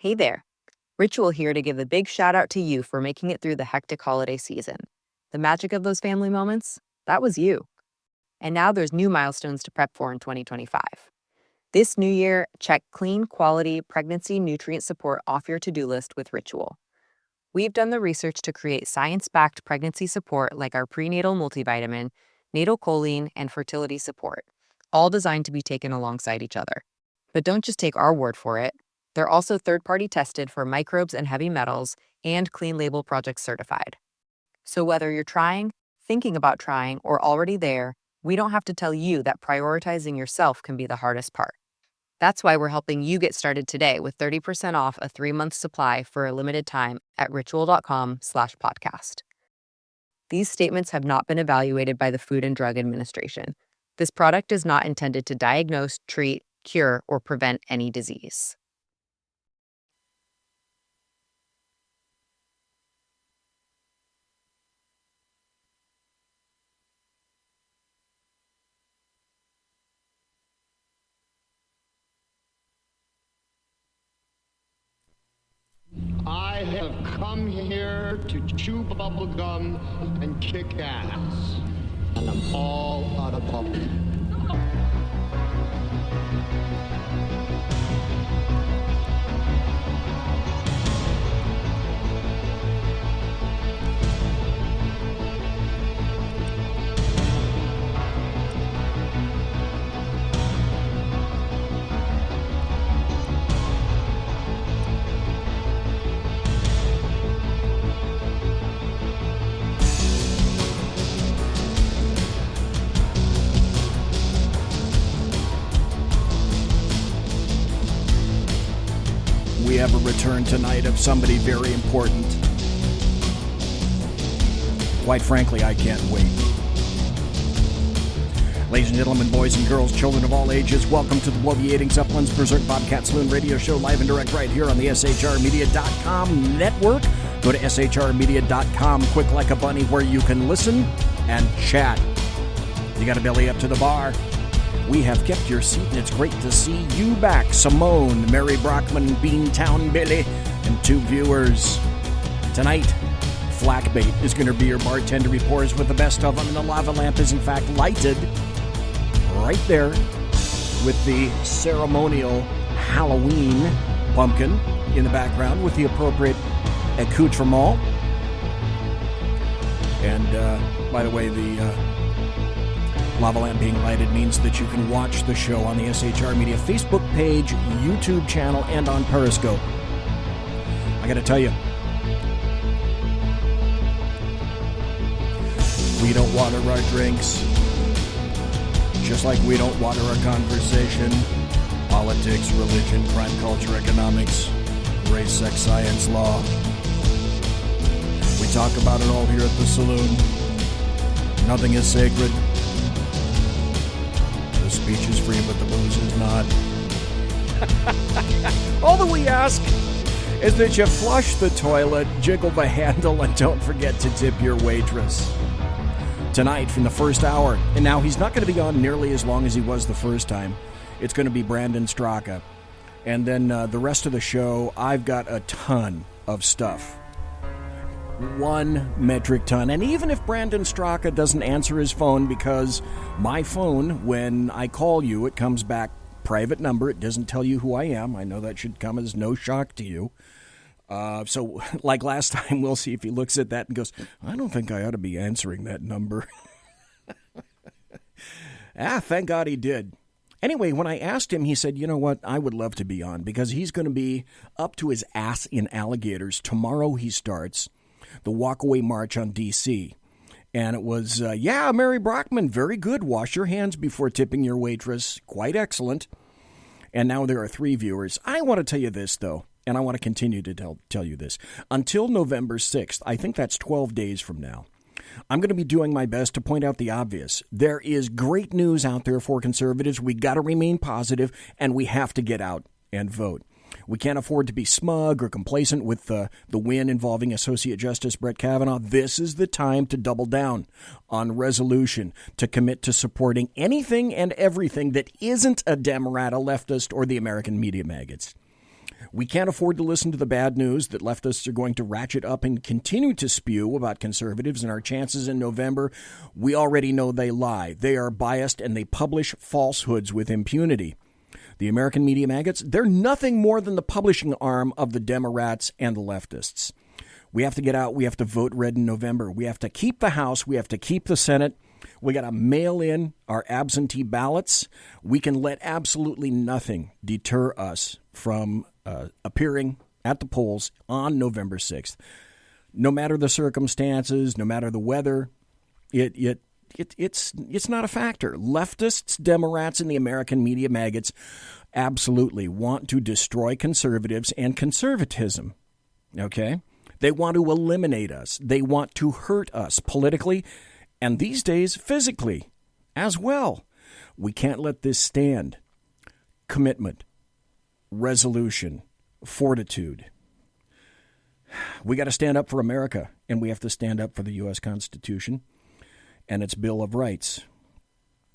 Hey there. Ritual here to give a big shout out to you for making it through the hectic holiday season. The magic of those family moments, that was you. And now there's new milestones to prep for in 2025. This new year, check clean, quality pregnancy nutrient support off your to-do list with Ritual. We've done the research to create science-backed pregnancy support like our prenatal multivitamin, natal choline, and fertility support, all designed to be taken alongside each other. But don't just take our word for it. They're also third-party tested for microbes and heavy metals and Clean Label Project certified. So whether you're trying, thinking about trying, or already there, we don't have to tell you that prioritizing yourself can be the hardest part. That's why we're helping you get started today with 30% off a 3-month supply for a limited time at ritual.com/podcast. These statements have not been evaluated by the Food and Drug Administration. This product is not intended to diagnose, treat, cure, or prevent any disease. I have come here to chew bubble gum and kick ass. And I'm all out of bubble. We have a return tonight of somebody very important. Quite frankly, I can't wait. Ladies and gentlemen, boys and girls, children of all ages, welcome to the Bloviating Supplements Berserk Bobcat Saloon radio show, live and direct right here on the SHRmedia.com network. Go to SHRmedia.com, quick like a bunny, where you can listen and chat. You got a belly up to the bar. We have kept your seat, and it's great to see you back. Simone, Mary Brockman, Beantown Billy, and 2 viewers. Tonight, Flackbait is going to be your bartender. He pours with the best of them, and the lava lamp is, in fact, lighted right there with the ceremonial Halloween pumpkin in the background with the appropriate accoutrement. And, by the way, the lava lamp being lighted means that you can watch the show on the SHR Media Facebook page, YouTube channel, and on Periscope. I gotta tell you, we don't water our drinks, just like we don't water our conversation. Politics, religion, crime, culture, economics, race, sex, science, law. We talk about it all here at the saloon. Nothing is sacred. The speech is free, but the booze is not. All that we ask is that you flush the toilet, jiggle the handle, and don't forget to tip your waitress. Tonight, from the first hour, and now he's not going to be on nearly as long as he was the first time. It's going to be Brandon STRAKA. And then the rest of the show, I've got a ton of stuff. 1 metric ton. And even if Brandon STRAKA doesn't answer his phone, because my phone, when I call you, it comes back private number. It doesn't tell you who I am. I know that should come as no shock to you. So like last time, we'll see if he looks at that and goes, I don't think I ought to be answering that number. Thank God he did. Anyway, when I asked him, he said, you know what, I would love to be on, because he's going to be up to his ass in alligators. Tomorrow he starts the walkaway march on D.C. And it was, Mary Brockman, very good. Wash your hands before tipping your waitress. Quite excellent. And now there are 3 viewers. I want to tell you this, though, and I want to continue to tell you this. Until November 6th, I think that's 12 days from now, I'm going to be doing my best to point out the obvious. There is great news out there for conservatives. We got to remain positive, and we have to get out and vote. We can't afford to be smug or complacent with the win involving Associate Justice Brett Kavanaugh. This is the time to double down on resolution, to commit to supporting anything and everything that isn't a Democrat, a leftist, or the American media maggots. We can't afford to listen to the bad news that leftists are going to ratchet up and continue to spew about conservatives and our chances in November. We already know they lie. They are biased and they publish falsehoods with impunity. The American media maggots, they're nothing more than the publishing arm of the Democrats and the leftists. We have to get out. We have to vote red in November. We have to keep the House. We have to keep the Senate. We got to mail in our absentee ballots. We can let absolutely nothing deter us from appearing at the polls on November 6th. No matter the circumstances, no matter the weather, it's not a factor. Leftists, Democrats, and the American media maggots absolutely want to destroy conservatives and conservatism. Okay? They want to eliminate us. They want to hurt us politically and these days physically as well. We can't let this stand. Commitment, resolution, fortitude. We got to stand up for America, and we have to stand up for the U.S. Constitution and its Bill of Rights.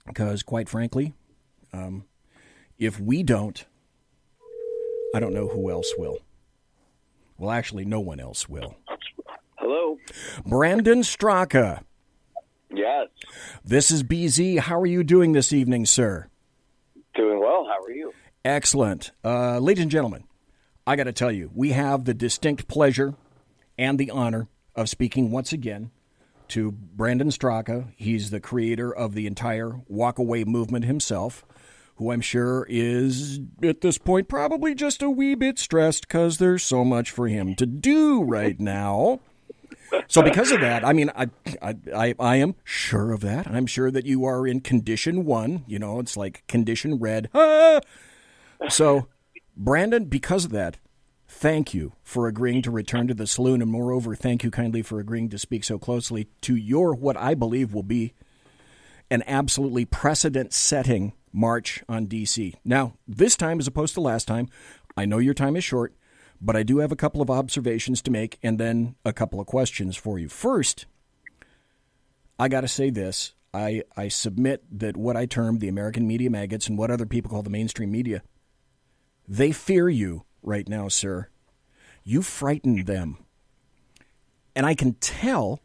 Because, quite frankly, if we don't, I don't know who else will. Well, actually, no one else will. Hello. Brandon STRAKA. Yes. This is BZ. How are you doing this evening, sir? Doing well. How are you? Excellent. Ladies and gentlemen, I got to tell you, we have the distinct pleasure and the honor of speaking once again to Brandon STRAKA. He's the creator of the entire walkaway movement himself, who I'm sure is, at this point, probably just a wee bit stressed because there's so much for him to do right now. So because of that, I mean, I am sure of that. I'm sure that you are in condition 1. You know, it's like condition red. Ah! So, Brandon, because of that, thank you for agreeing to return to the saloon. And moreover, thank you kindly for agreeing to speak so closely to your, what I believe will be an absolutely precedent-setting march on D.C. Now, this time, as opposed to last time, I know your time is short, but I do have a couple of observations to make and then a couple of questions for you. First, I got to say this. I submit that what I term the American media maggots and what other people call the mainstream media, they fear you right now, sir. You frighten them. And I can tell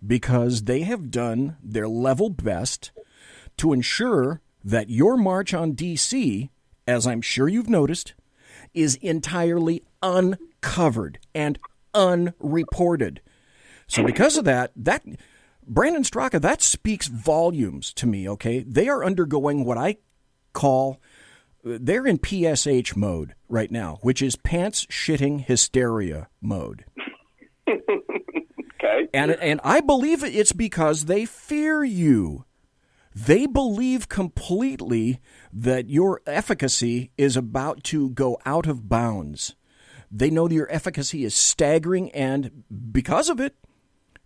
because they have done their level best to ensure that your march on D.C., as I'm sure you've noticed, is entirely uncovered and unreported. So because of that Brandon STRAKA, that speaks volumes to me, okay? They are undergoing what I call, they're in PSH mode right now, which is pants shitting hysteria mode. Okay. And I believe it's because they fear you. They believe completely that your efficacy is about to go out of bounds. They know that your efficacy is staggering, and because of it,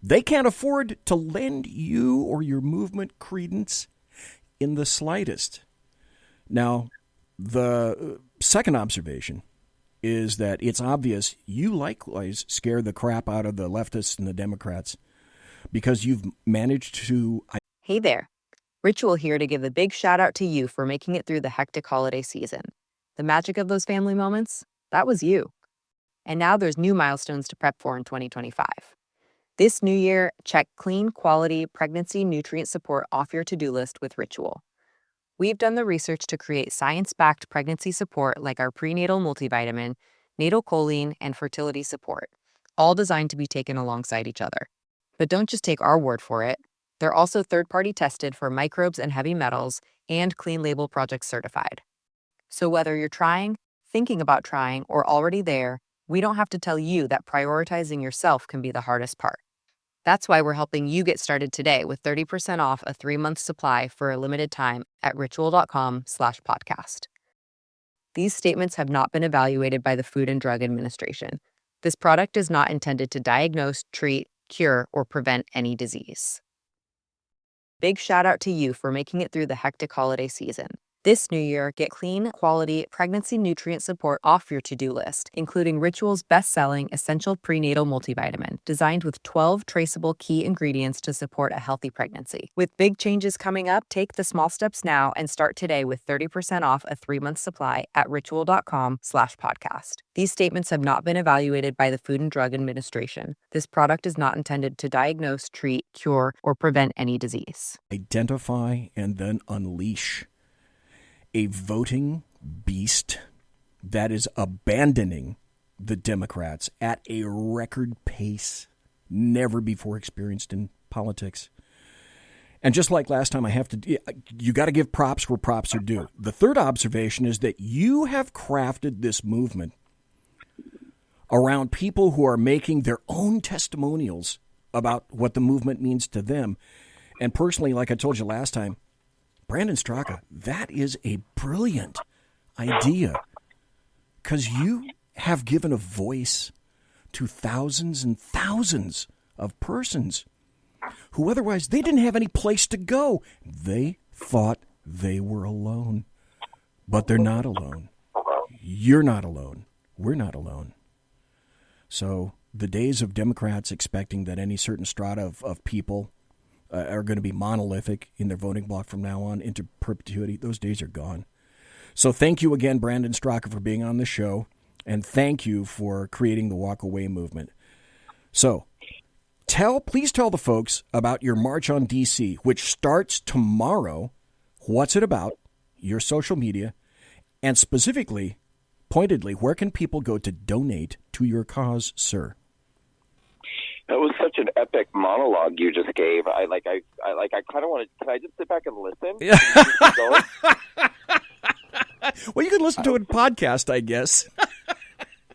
they can't afford to lend you or your movement credence in the slightest. Now, the second observation is that it's obvious you likewise scare the crap out of the leftists and the Democrats because you've managed to... Hey there. Ritual here to give a big shout out to you for making it through the hectic holiday season. The magic of those family moments, that was you. And now there's new milestones to prep for in 2025. This new year, check clean, quality, pregnancy nutrient support off your to-do list with Ritual. We've done the research to create science-backed pregnancy support like our prenatal multivitamin, natal choline, and fertility support, all designed to be taken alongside each other. But don't just take our word for it. They're also third-party tested for microbes and heavy metals and Clean Label Project certified. So whether you're trying, thinking about trying, or already there, we don't have to tell you that prioritizing yourself can be the hardest part. That's why we're helping you get started today with 30% off a 3-month supply for a limited time at ritual.com/podcast. These statements have not been evaluated by the Food and Drug Administration. This product is not intended to diagnose, treat, cure, or prevent any disease. Big shout out to you for making it through the hectic holiday season. This new year, get clean, quality pregnancy nutrient support off your to-do list, including Ritual's best-selling Essential Prenatal Multivitamin, designed with 12 traceable key ingredients to support a healthy pregnancy. With big changes coming up, take the small steps now and start today with 30% off a 3-month supply at ritual.com/podcast. These statements have not been evaluated by the Food and Drug Administration. This product is not intended to diagnose, treat, cure, or prevent any disease. Identify and then unleash a voting beast that is abandoning the Democrats at a record pace, never before experienced in politics. And just like last time, you got to give props where props are due. The third observation is that you have crafted this movement around people who are making their own testimonials about what the movement means to them. And personally, like I told you last time, Brandon STRAKA, that is a brilliant idea, because you have given a voice to thousands and thousands of persons who otherwise they didn't have any place to go. They thought they were alone, but they're not alone. You're not alone. We're not alone. So the days of Democrats expecting that any certain strata of people are going to be monolithic in their voting bloc from now on into perpetuity, those days are gone. So thank you again, Brandon STRAKA, for being on the show, and thank you for creating the Walk Away movement. So please tell the folks about your March on D.C., which starts tomorrow. What's it about, your social media, and specifically, pointedly, where can people go to donate to your cause, sir? That was such an epic monologue you just gave. I kind of want to. Can I just sit back and listen? Well, you can listen to a podcast, I guess.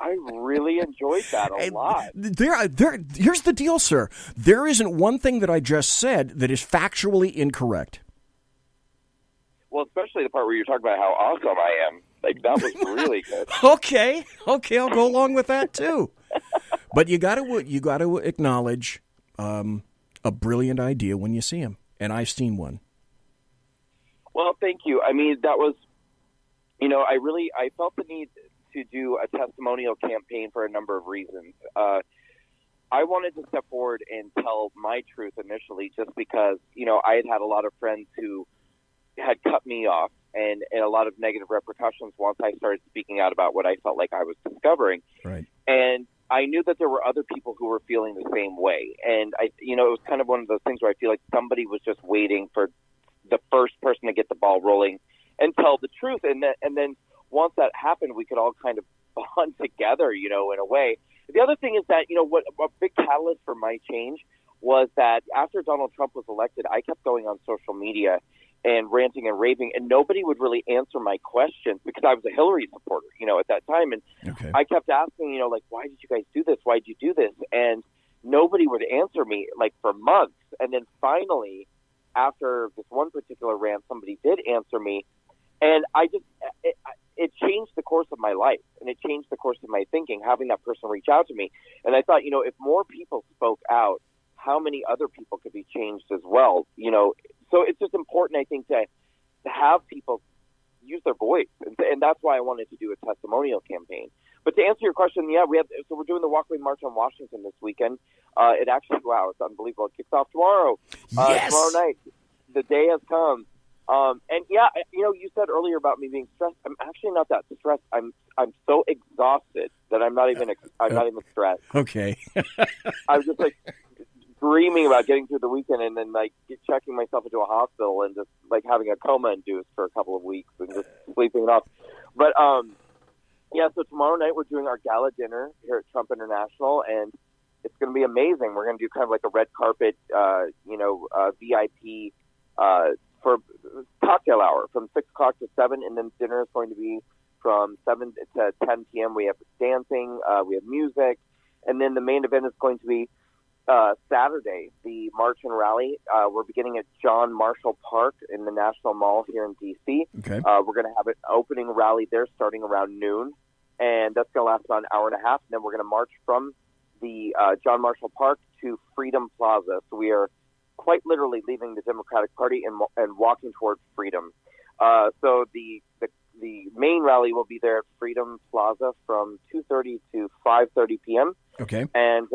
I really enjoyed that a lot. Here's the deal, sir. There isn't one thing that I just said that is factually incorrect. Well, especially the part where you're talking about how awesome I am. Like, that was really good. Okay, I'll go along with that too. But you got to acknowledge a brilliant idea when you see him, and I've seen one. Well, thank you. I mean, that was, I felt the need to do a testimonial campaign for a number of reasons. I wanted to step forward and tell my truth initially, just because I had a lot of friends who had cut me off, and a lot of negative repercussions once I started speaking out about what I felt like I was discovering. Right. And I knew that there were other people who were feeling the same way. And it was kind of one of those things where I feel like somebody was just waiting for the first person to get the ball rolling and tell the truth. And then once that happened, we could all kind of bond together, in a way. The other thing is that, what a big catalyst for my change was that after Donald Trump was elected, I kept going on social media and ranting and raving, and nobody would really answer my questions because I was a Hillary supporter, at that time. And okay. I kept asking, why did you guys do this? Why did you do this? And nobody would answer me, for months. And then finally, after this one particular rant, somebody did answer me. And it changed the course of my life, and it changed the course of my thinking, having that person reach out to me. And I thought, if more people spoke out, how many other people could be changed as well, So it's just important, I think, to have people use their voice, and that's why I wanted to do a testimonial campaign. But to answer your question, we're doing the Walkway March on Washington this weekend. It actually, it's unbelievable. It kicks off tomorrow. Yes. Tomorrow night. The day has come. You said earlier about me being stressed. I'm actually not that stressed. I'm so exhausted that I'm not even stressed. Okay. I was just dreaming about getting through the weekend and then checking myself into a hospital and just having a coma induced for a couple of weeks and just sleeping it off. But so tomorrow night we're doing our gala dinner here at Trump International, and it's going to be amazing. We're going to do kind of like a red carpet, VIP for cocktail hour from 6 o'clock to 7, and then dinner is going to be from 7 to 10 p.m. We have dancing, we have music, and then the main event is going to be Saturday, the March and Rally. We're beginning at John Marshall Park in the National Mall here in D.C. Okay. We're going to have an opening rally there starting around noon, and that's going to last about an hour and a half. And then we're going to march from the John Marshall Park to Freedom Plaza. So we are quite literally leaving the Democratic Party and walking towards freedom. So the main rally will be there at Freedom Plaza from 2:30 to 5:30 p.m. Okay. And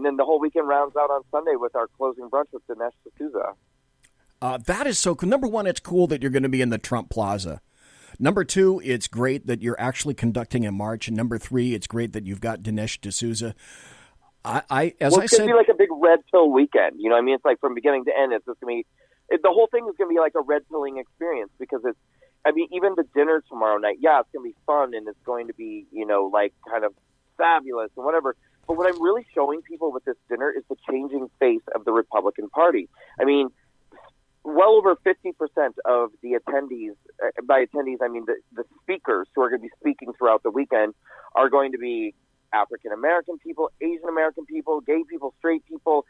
then the whole weekend rounds out on Sunday with our closing brunch with Dinesh D'Souza. That is so cool. Number one, it's cool that you're going to be in the Trump Plaza. Number two, it's great that you're actually conducting a march. And number three, it's great that you've got Dinesh D'Souza. It's going to be like a big red pill weekend. You know what I mean? It's like from beginning to end, it's just going to be, the whole thing is going to be like a red pilling experience because even the dinner tomorrow night, yeah, it's going to be fun and it's going to be, like kind of fabulous and whatever. But what I'm really showing people with this dinner is the changing face of the Republican Party. I mean, well over 50% of the attendees, by attendees, I mean the speakers who are going to be speaking throughout the weekend are going to be African-American people, Asian-American people, gay people, straight people.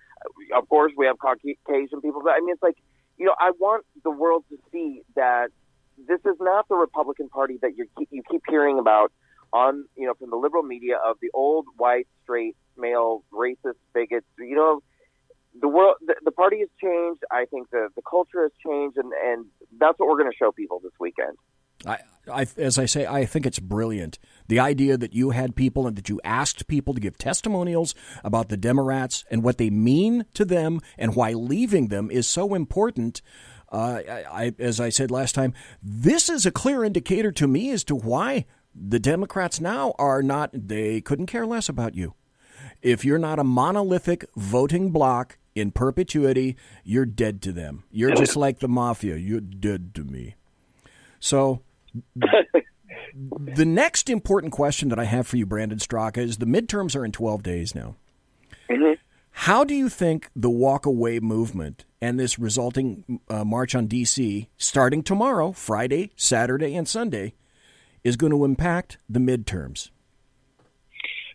Of course, we have Caucasian people. But I mean, it's like, I want the world to see that this is not the Republican Party that you keep hearing about on, from the liberal media of the old, white, straight, male, racist bigots. The world, the party has changed. I think the culture has changed, and that's what we're going to show people this weekend. As I say, I think it's brilliant. The idea that you had people and that you asked people to give testimonials about the Democrats and what they mean to them and why leaving them is so important. As I said last time, this is a clear indicator to me as to why the Democrats now they couldn't care less about you. If you're not a monolithic voting bloc in perpetuity, you're dead to them. You're just like the mafia. You're dead to me. So the next important question that I have for you, Brandon Straka, is the midterms are in 12 days now. Mm-hmm. How do you think the walk-away movement and this resulting march on D.C., starting tomorrow, Friday, Saturday, and Sunday, is going to impact the midterms?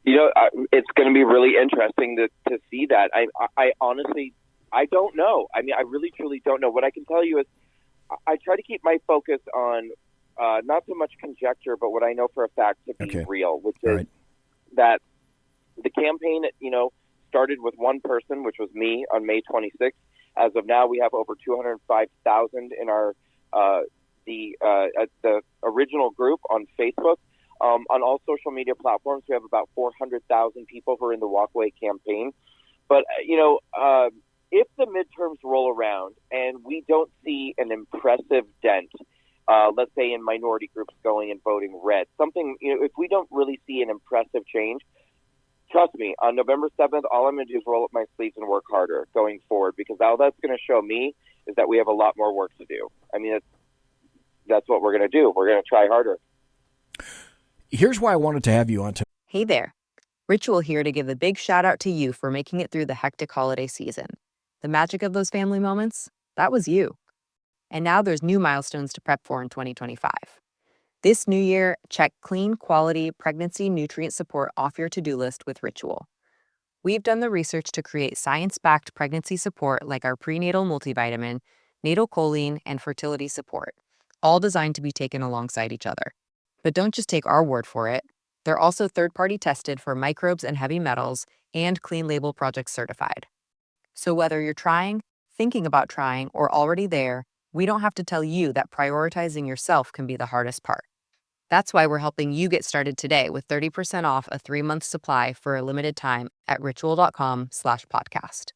It's going to be really interesting to see that. I honestly, I don't know. I mean, I really, truly don't know. What I can tell you is I try to keep my focus on not so much conjecture, but what I know for a fact to be real, which is that the campaign, started with one person, which was me, on May 26th. As of now, we have over 205,000 in our the original group on Facebook. On all social media platforms, we have about 400,000 people who are in the Walkaway campaign. But, if the midterms roll around and we don't see an impressive dent, let's say in minority groups going and voting red, if we don't really see an impressive change, trust me, on November 7th, all I'm going to do is roll up my sleeves and work harder going forward, because all that's going to show me is that we have a lot more work to do. I mean, that's what we're going to do. We're going to try harder. Here's why I wanted to have you on today. Hey there. Ritual here to give a big shout out to you for making it through the hectic holiday season. The magic of those family moments, that was you. And now there's new milestones to prep for in 2025. This new year, check clean, quality, pregnancy nutrient support off your to-do list with Ritual. We've done the research to create science-backed pregnancy support like our prenatal multivitamin, natal choline, and fertility support, all designed to be taken alongside each other. But don't just take our word for it. They're also third-party tested for microbes and heavy metals and Clean Label Project certified. So whether you're trying, thinking about trying, or already there, we don't have to tell you that prioritizing yourself can be the hardest part. That's why we're helping you get started today with 30% off a 3-month supply for a limited time at ritual.com/podcast.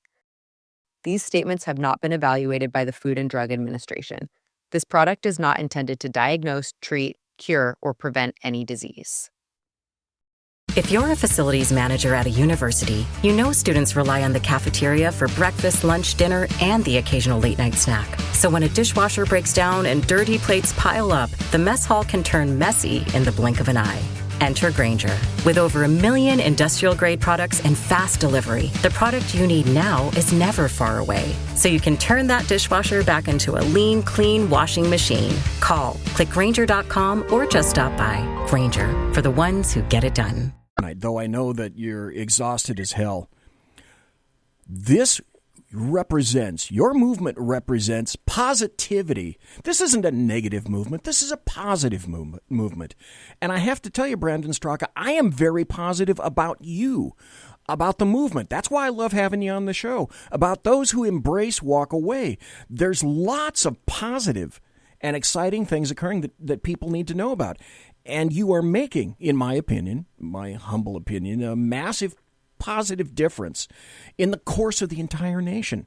These statements have not been evaluated by the Food and Drug Administration. This product is not intended to diagnose, treat, cure, or prevent any disease. If you're a facilities manager at a university, you know students rely on the cafeteria for breakfast, lunch, dinner, and the occasional late-night snack. So when a dishwasher breaks down and dirty plates pile up, the mess hall can turn messy in the blink of an eye. Enter Grainger. With over 1 million industrial-grade products and fast delivery, the product you need now is never far away. So you can turn that dishwasher back into a lean, clean washing machine. Call, click Grainger.com, or just stop by. Grainger, for the ones who get it done. Though I know that you're exhausted as hell, your movement represents positivity. This isn't a negative movement. This is a positive movement. And I have to tell you, Brandon Straka, I am very positive about you, about the movement. That's why I love having you on the show, about those who embrace walk away. There's lots of positive and exciting things occurring that people need to know about. And you are making, in my opinion, my humble opinion, a massive positive difference in the course of the entire nation.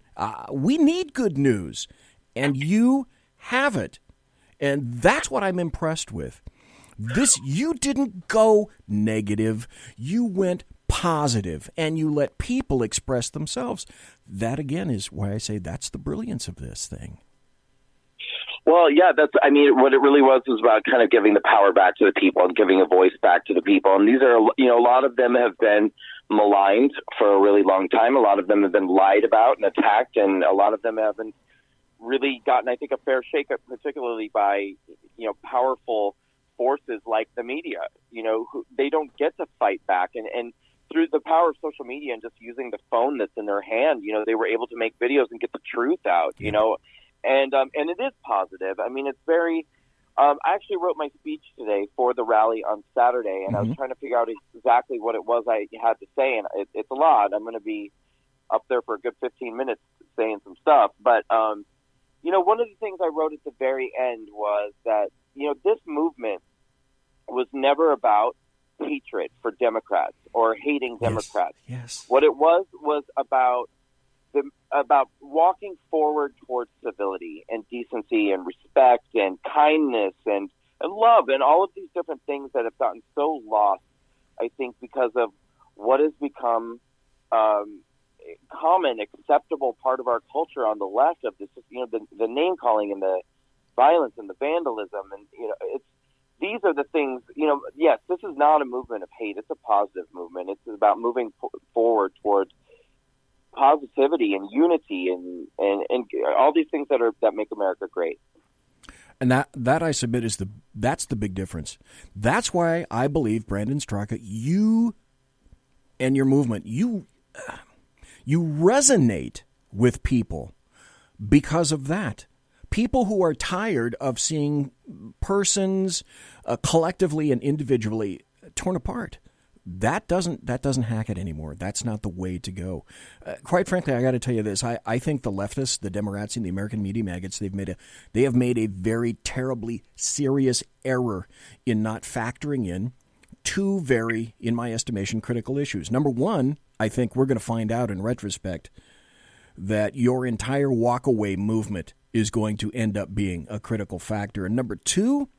We need good news, and you have it. And that's what I'm impressed with. You didn't go negative. You went positive, and you let people express themselves. That, again, is why I say that's the brilliance of this thing. Well, yeah, what it really was about kind of giving the power back to the people and giving a voice back to the people. And these are, a lot of them have been maligned for a really long time. A lot of them have been lied about and attacked, and a lot of them haven't really gotten, I think, a fair shake-up, particularly by, powerful forces like the media. Who they don't get to fight back. And through the power of social media and just using the phone that's in their hand, they were able to make videos and get the truth out, And it is positive. I mean, it's very I actually wrote my speech today for the rally on Saturday, and I was trying to figure out exactly what it was I had to say, and it's a lot. I'm going to be up there for a good 15 minutes saying some stuff. But, one of the things I wrote at the very end was that, this movement was never about hatred for Democrats or hating Democrats. Yes. What it was about walking forward towards civility and decency and respect and kindness and love and all of these different things that have gotten so lost, I think, because of what has become common, acceptable part of our culture on the left of this, the name calling and the violence and the vandalism. And, these are the things, yes, this is not a movement of hate. It's a positive movement. It's about moving forward towards positivity and unity and all these things that make America great. And that I submit that's the big difference. That's why I believe, Brandon Straka, you and your movement, you resonate with people because of that. People who are tired of seeing persons collectively and individually torn apart. That doesn't hack it anymore. That's not the way to go. Quite frankly, I got to tell you this. I think the leftists, the Democrats, and the American media maggots, they have made a very terribly serious error in not factoring in two very, in my estimation, critical issues. Number one, I think we're going to find out in retrospect that your entire walkaway movement is going to end up being a critical factor. And number two,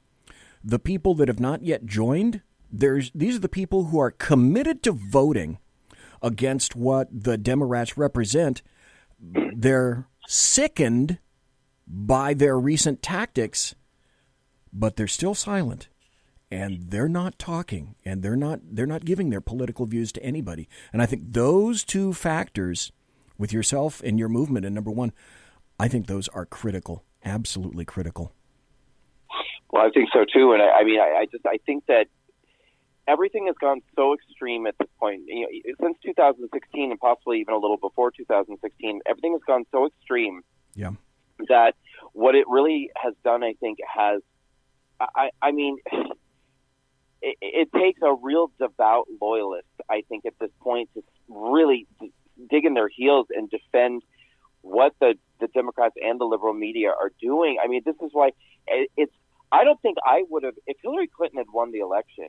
the people that have not yet joined, these are the people who are committed to voting against what the Democrats represent. They're sickened by their recent tactics, but they're still silent, and they're not talking, and they're not giving their political views to anybody. And I think those two factors, with yourself and your movement, and number one, I think those are critical, absolutely critical. Well, I think so too, and I think that everything has gone so extreme at this point. Since 2016 and possibly even a little before 2016, everything has gone so extreme that what it really has done, I think, it takes a real devout loyalist, I think, at this point to really dig in their heels and defend what the Democrats and the liberal media are doing. I mean, this is why I don't think I would have, if Hillary Clinton had won the election,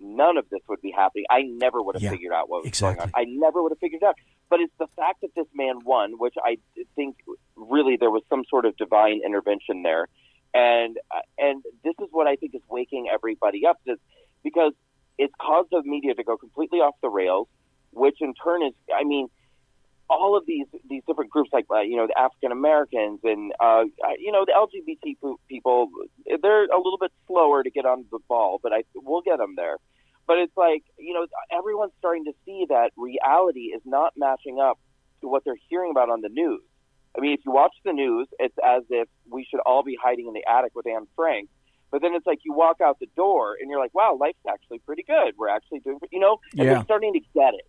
none of this would be happening. I never would have figured out what was going on. I never would have figured it out. But it's the fact that this man won, which I think really there was some sort of divine intervention there. And this is what I think is waking everybody up, because it's caused the media to go completely off the rails, which in turn is, all of these different groups like, the African Americans and, the LGBT people, they're a little bit slower to get on the ball, but we'll get them there. But it's like, everyone's starting to see that reality is not matching up to what they're hearing about on the news. I mean, if you watch the news, it's as if we should all be hiding in the attic with Anne Frank. But then it's like you walk out the door and you're like, wow, life's actually pretty good. We're actually doing, and they're starting to get it.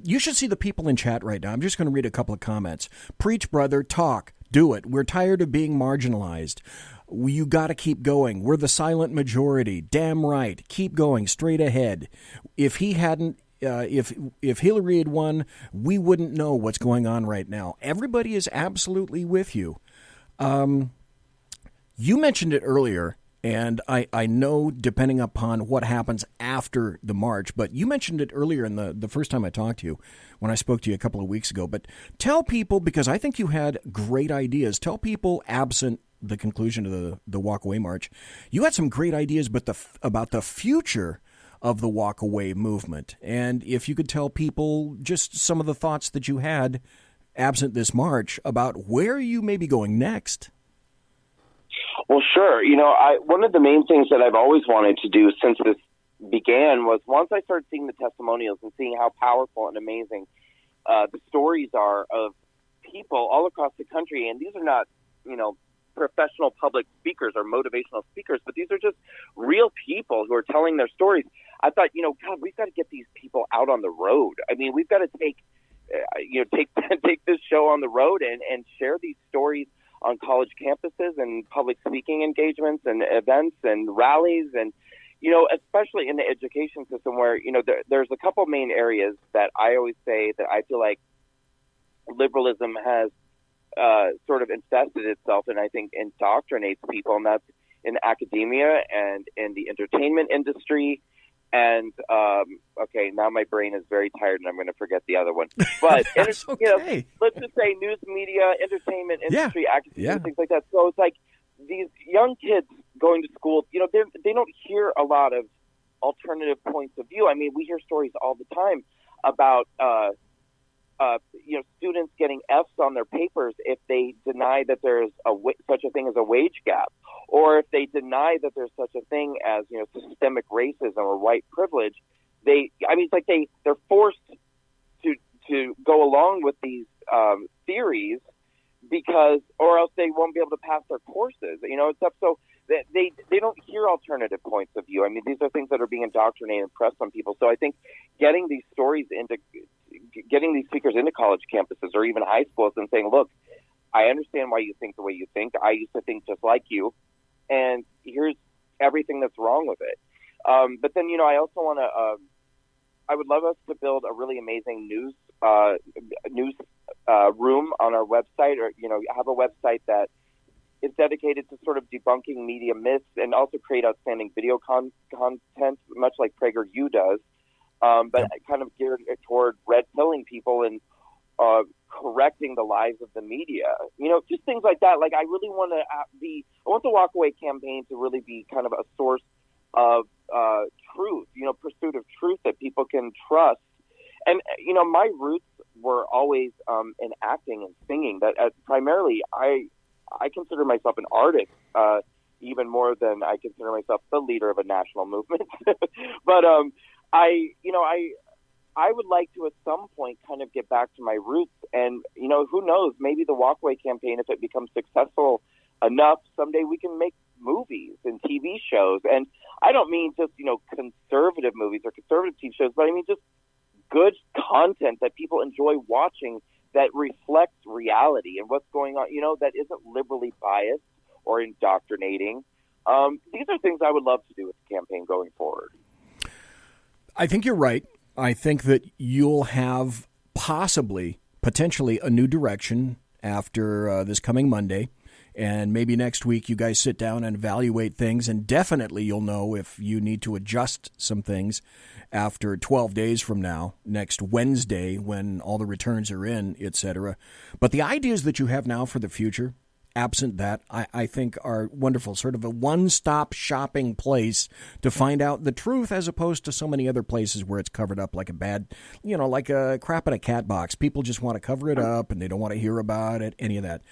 You should see the people in chat right now. I'm just going to read a couple of comments. Preach, brother. Talk. Do it. We're tired of being marginalized. You got to keep going. We're the silent majority. Damn right. Keep going. Straight ahead. If he hadn't, if Hillary had won, we wouldn't know what's going on right now. Everybody is absolutely with you. You mentioned it earlier, and I know depending upon what happens after the march, but you mentioned it earlier in the first time I talked to you, when I spoke to you a couple of weeks ago. But tell people, because I think you had great ideas, tell people, absent the conclusion of the walkaway march, you had some great ideas about the future of the walkaway movement. And if you could tell people just some of the thoughts that you had, absent this march, about where you may be going next. Well, sure. One of the main things that I've always wanted to do since this began was, once I started seeing the testimonials and seeing how powerful and amazing the stories are of people all across the country, and these are not, professional public speakers or motivational speakers, but these are just real people who are telling their stories. I thought, God, we've got to get these people out on the road. I mean, we've got to take this show on the road and share these stories on college campuses and public speaking engagements and events and rallies, and especially in the education system, where there's a couple main areas that I always say that I feel like liberalism has sort of infested itself and I think indoctrinates people, and that's in academia and in the entertainment industry. And okay, now my brain is very tired and I'm going to forget the other one. But okay. Let's just say news media, entertainment industry, academia, Yeah. things like that. So it's like these young kids going to school, they don't hear a lot of alternative points of view. I mean, we hear stories all the time about students getting Fs on their papers if they deny that there's such a thing as a wage gap, or if they deny that there's such a thing as systemic racism or white privilege. It's like they're forced to go along with these theories or else they won't be able to pass their courses. So they don't hear alternative points of view. I mean, these are things that are being indoctrinated and pressed on people. So I think getting these speakers into college campuses or even high schools and saying, look, I understand why you think the way you think. I used to think just like you, and here's everything that's wrong with it. But then, I also want to, I would love us to build a really amazing news room on our website, or, have a website that is dedicated to sort of debunking media myths and also create outstanding video content, much like PragerU does, but kind of geared toward red-pilling people and correcting the lies of the media. Just things like that. Like, I really want I want the Walkaway campaign to really be kind of a source of truth, pursuit of truth that people can trust. And, my roots were always in acting and singing. That primarily, I consider myself an artist, even more than I consider myself the leader of a national movement. But I would like to at some point kind of get back to my roots, and who knows, maybe the Walkaway campaign, if it becomes successful enough, someday we can make movies and TV shows. And I don't mean just conservative movies or conservative TV shows, but I mean just good content that people enjoy watching, that reflects reality and what's going on, that isn't liberally biased or indoctrinating. These are things I would love to do with the campaign going forward. I think you're right. I think that you'll have potentially a new direction after this coming Monday. And maybe next week you guys sit down and evaluate things, and definitely you'll know if you need to adjust some things after 12 days from now, next Wednesday, when all the returns are in, etc. But the ideas that you have now for the future, absent that, I think are wonderful. Sort of a one-stop shopping place to find out the truth, as opposed to so many other places where it's covered up like a bad, like a crap in a cat box. People just want to cover it up and they don't want to hear about it, any of that.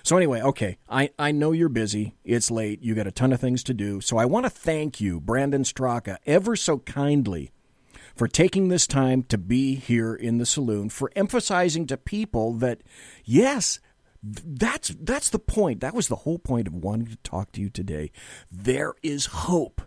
So anyway, okay, I know you're busy. It's late. You got a ton of things to do. So I want to thank you, Brandon STRAKA, ever so kindly for taking this time to be here in the saloon, for emphasizing to people that, yes, that's the point. That was the whole point of wanting to talk to you today. There is hope.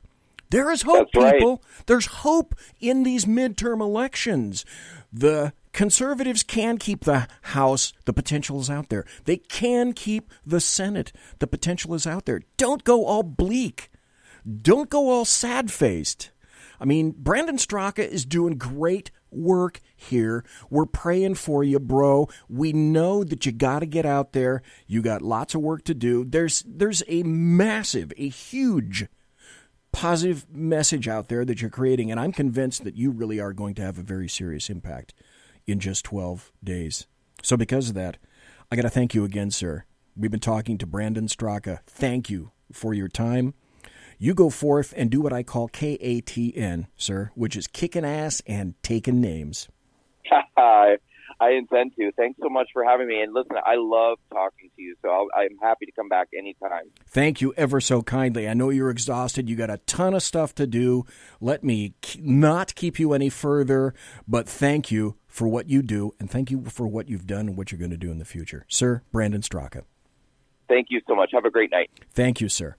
There is hope, That's people. Right. There's hope in these midterm elections. The conservatives can keep the House. The potential is out there. They can keep the Senate. The potential is out there. Don't go all bleak. Don't go all sad-faced. I mean, Brandon STRAKA is doing great work here. We're praying for you, bro. We know that you got to get out there. You got lots of work to do. There's a massive, a huge positive message out there that you're creating, and I'm convinced that you really are going to have a very serious impact in just 12 days. So because of that, I got to thank you again, sir. We've been talking to Brandon Straka. Thank you for your time. You go forth and do what I call KATN, sir, which is kicking ass and taking names. I intend to. Thanks so much for having me. And listen, I love talking to you, so I'm happy to come back anytime. Thank you ever so kindly. I know you're exhausted. You got a ton of stuff to do. Let me not keep you any further, but thank you for what you do, and thank you for what you've done and what you're going to do in the future. Sir, Brandon Straka. Thank you so much. Have a great night. Thank you, sir.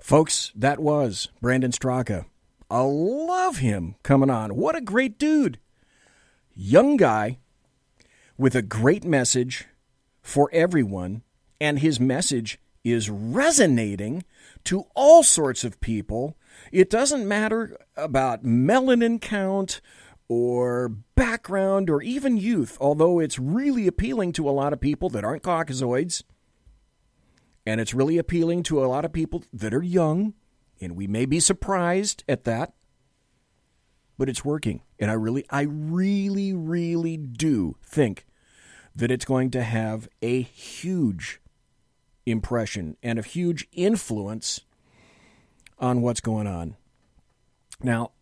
Folks, that was Brandon Straka. I love him coming on. What a great dude. Young guy with a great message for everyone, and his message is resonating to all sorts of people. It doesn't matter about melanin count or background or even youth, although it's really appealing to a lot of people that aren't Caucasoids, and it's really appealing to a lot of people that are young, and we may be surprised at that. But it's working, and I really do think that it's going to have a huge impression and a huge influence on what's going on. Now,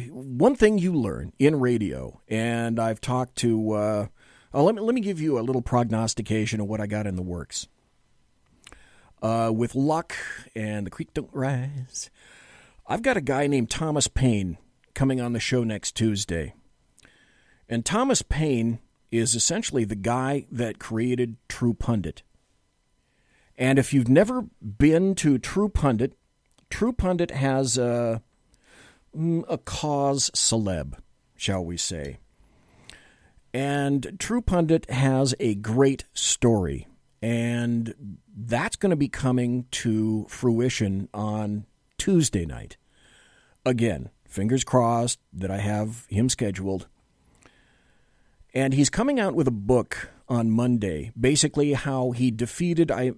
one thing you learn in radio, and I've talked to, let me give you a little prognostication of what I got in the works. With luck and the creek don't rise, I've got a guy named Thomas Paine coming on the show next Tuesday. And Thomas Paine is essentially the guy that created True Pundit. And if you've never been to True Pundit has a cause celeb, shall we say. And True Pundit has a great story. And that's going to be coming to fruition on Tuesday night. Again, fingers crossed that I have him scheduled. And he's coming out with a book on Monday, basically how he defeated. Okay,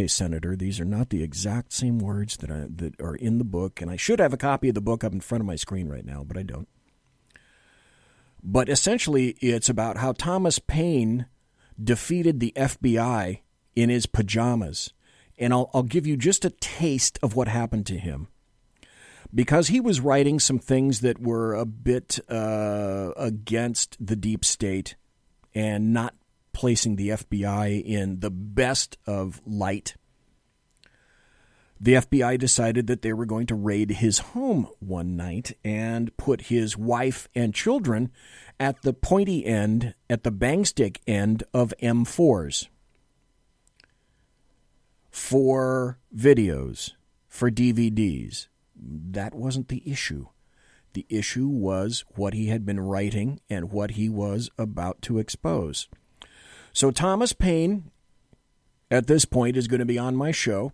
Senator, these are not the exact same words that are in the book, and I should have a copy of the book up in front of my screen right now, but I don't. But essentially, it's about how Thomas Paine defeated the FBI in his pajamas, and I'll give you just a taste of what happened to him. Because he was writing some things that were a bit against the deep state and not placing the FBI in the best of light, the FBI decided that they were going to raid his home one night and put his wife and children at the pointy end, at the bangstick end of M4s for videos, for DVDs. That wasn't the issue. The issue was what he had been writing and what he was about to expose. So Thomas Paine, at this point, is going to be on my show.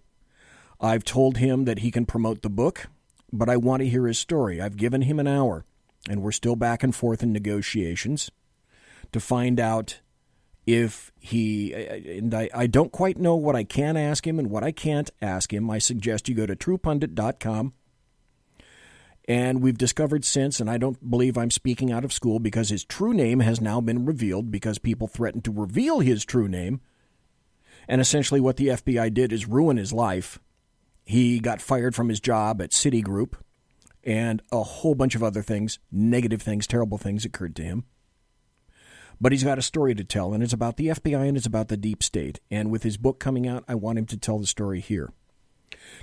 I've told him that he can promote the book, but I want to hear his story. I've given him an hour, and we're still back and forth in negotiations to find out if he, and I don't quite know what I can ask him and what I can't ask him. I suggest you go to truepundit.com. And we've discovered since, and I don't believe I'm speaking out of school, because his true name has now been revealed because people threatened to reveal his true name. And essentially what the FBI did is ruin his life. He got fired from his job at Citigroup, and a whole bunch of other things, negative things, terrible things occurred to him. But he's got a story to tell, and it's about the FBI and it's about the deep state. And with his book coming out, I want him to tell the story here.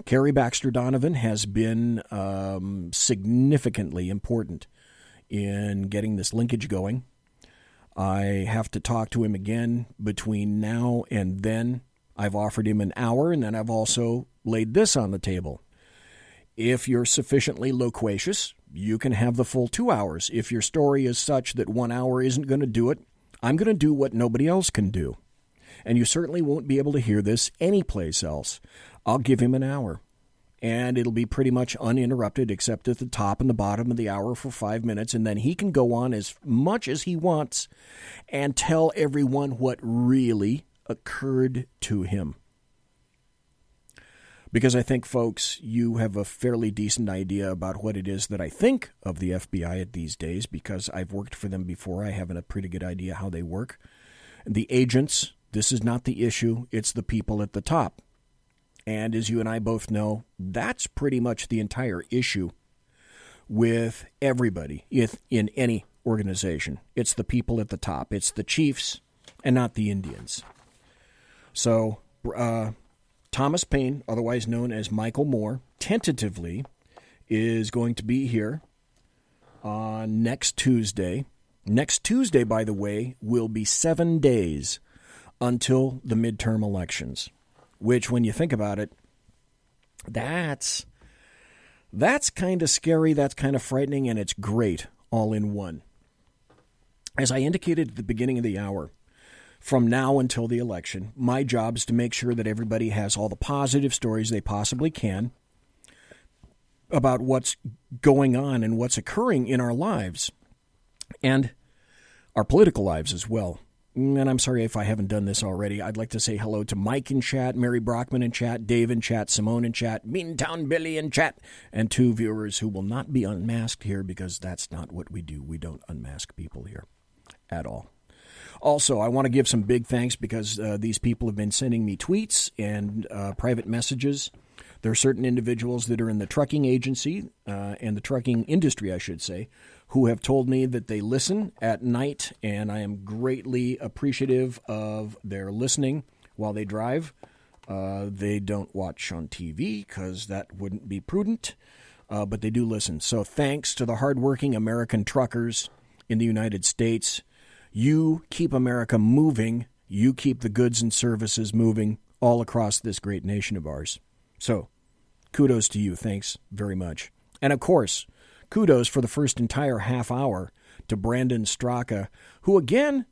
Carrie Baxter Donovan has been significantly important in getting this linkage going. I have to talk to him again between now and then. I've offered him an hour, and then I've also laid this on the table. If you're sufficiently loquacious, you can have the full 2 hours. If your story is such that 1 hour isn't going to do it, I'm going to do what nobody else can do. And you certainly won't be able to hear this anyplace else. I'll give him an hour. and it'll be pretty much uninterrupted except at the top and the bottom of the hour for 5 minutes, and then he can go on as much as he wants and tell everyone what really occurred to him. Because I think, folks, you have a fairly decent idea about what it is that I think of the FBI at these days, because I've worked for them before. I have a pretty good idea how they work. The agents, this is not the issue. It's the people at the top. And as you and I both know, that's pretty much the entire issue with everybody in any organization. It's the people at the top. It's the chiefs and not the Indians. So, Thomas Paine, otherwise known as Michael Moore, tentatively is going to be here on next Tuesday. Next Tuesday, by the way, will be 7 days until the midterm elections, which, when you think about it, that's kind of scary, that's kind of frightening, and it's great all in one. As I indicated at the beginning of the hour, from now until the election, my job is to make sure that everybody has all the positive stories they possibly can about what's going on and what's occurring in our lives and our political lives as well. And I'm sorry if I haven't done this already. I'd like to say hello to Mike in chat, Mary Brockman in chat, Dave in chat, Simone in chat, Meantown Billy in chat, and 2 viewers who will not be unmasked here because that's not what we do. We don't unmask people here at all. Also, I want to give some big thanks because these people have been sending me tweets and private messages. There are certain individuals that are in the trucking agency and the trucking industry, I should say, who have told me that they listen at night, and I am greatly appreciative of their listening while they drive. They don't watch on TV because that wouldn't be prudent, but they do listen. So thanks to the hardworking American truckers in the United States. You keep America moving. You keep the goods and services moving all across this great nation of ours. So, kudos to you. Thanks very much. And, of course, kudos for the first entire half hour to Brandon STRAKA, who, again,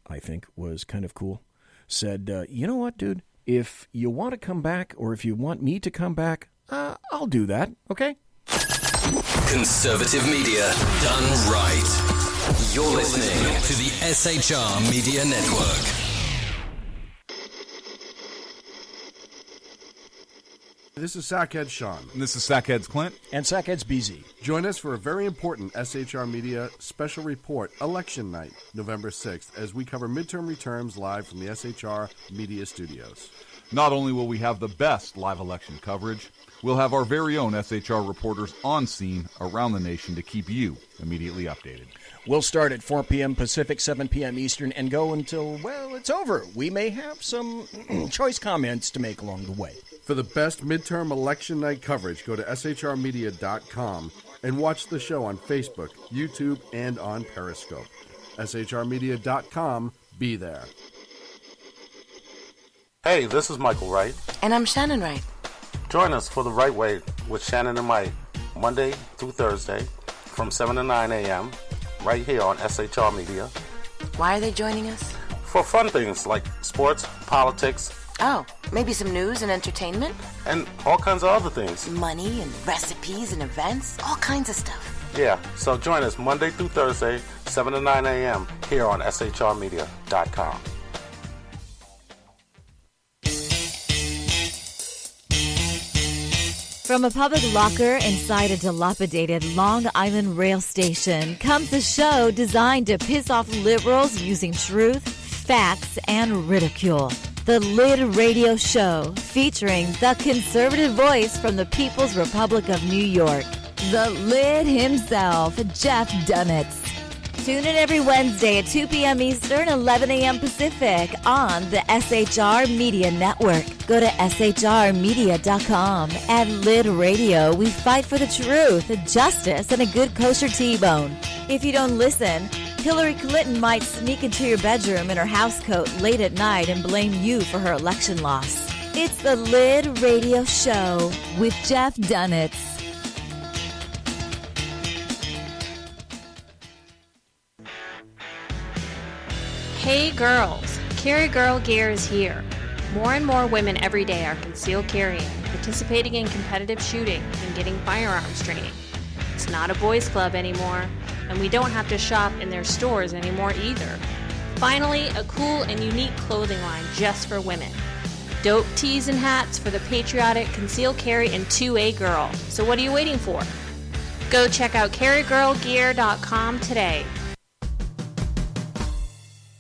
I think was kind of cool, said, you know what, dude? If you want to come back or if you want me to come back, I'll do that, okay? Conservative media done right. You're listening to the SHR Media Network. This is Sackhead Sean. And this is Sackhead's Clint. And Sackhead's BZ. Join us for a very important SHR Media special report, Election Night, November 6th, as we cover midterm returns live from the SHR Media Studios. Not only will we have the best live election coverage, we'll have our very own SHR reporters on scene around the nation to keep you immediately updated. We'll start at 4 p.m. Pacific, 7 p.m. Eastern, and go until, well, it's over. We may have some choice comments to make along the way. For the best midterm election night coverage, go to shrmedia.com and watch the show on Facebook, YouTube, and on Periscope. shrmedia.com. Be there. Hey, this is Michael Wright. And I'm Shannon Wright. Join us for The Right Way with Shannon and Mike, Monday through Thursday from 7 to 9 a.m. right here on SHR Media. Why are they joining us? For fun things like sports, politics. Oh, maybe some news and entertainment? And all kinds of other things. Money and recipes and events, all kinds of stuff. Yeah, so join us Monday through Thursday, 7 to 9 a.m. here on shrmedia.com. From a public locker inside a dilapidated Long Island rail station comes a show designed to piss off liberals using truth, facts, and ridicule. The Lid Radio Show, featuring the conservative voice from the People's Republic of New York, the Lid himself, Jeff Dunitz. Tune in every Wednesday at 2 p.m. Eastern, 11 a.m. Pacific on the SHR Media Network. Go to shrmedia.com. At Lid Radio, we fight for the truth, justice, and a good kosher T-bone. If you don't listen, Hillary Clinton might sneak into your bedroom in her housecoat late at night and blame you for her election loss. It's the Lid Radio Show with Jeff Dunitz. Hey girls, Carry Girl Gear is here. More and more women every day are concealed carrying, participating in competitive shooting, and getting firearms training. It's not a boys' club anymore, and we don't have to shop in their stores anymore either. Finally, a cool and unique clothing line just for women. Dope tees and hats for the patriotic, concealed carry, and 2A girl. So what are you waiting for? Go check out carrygirlgear.com today.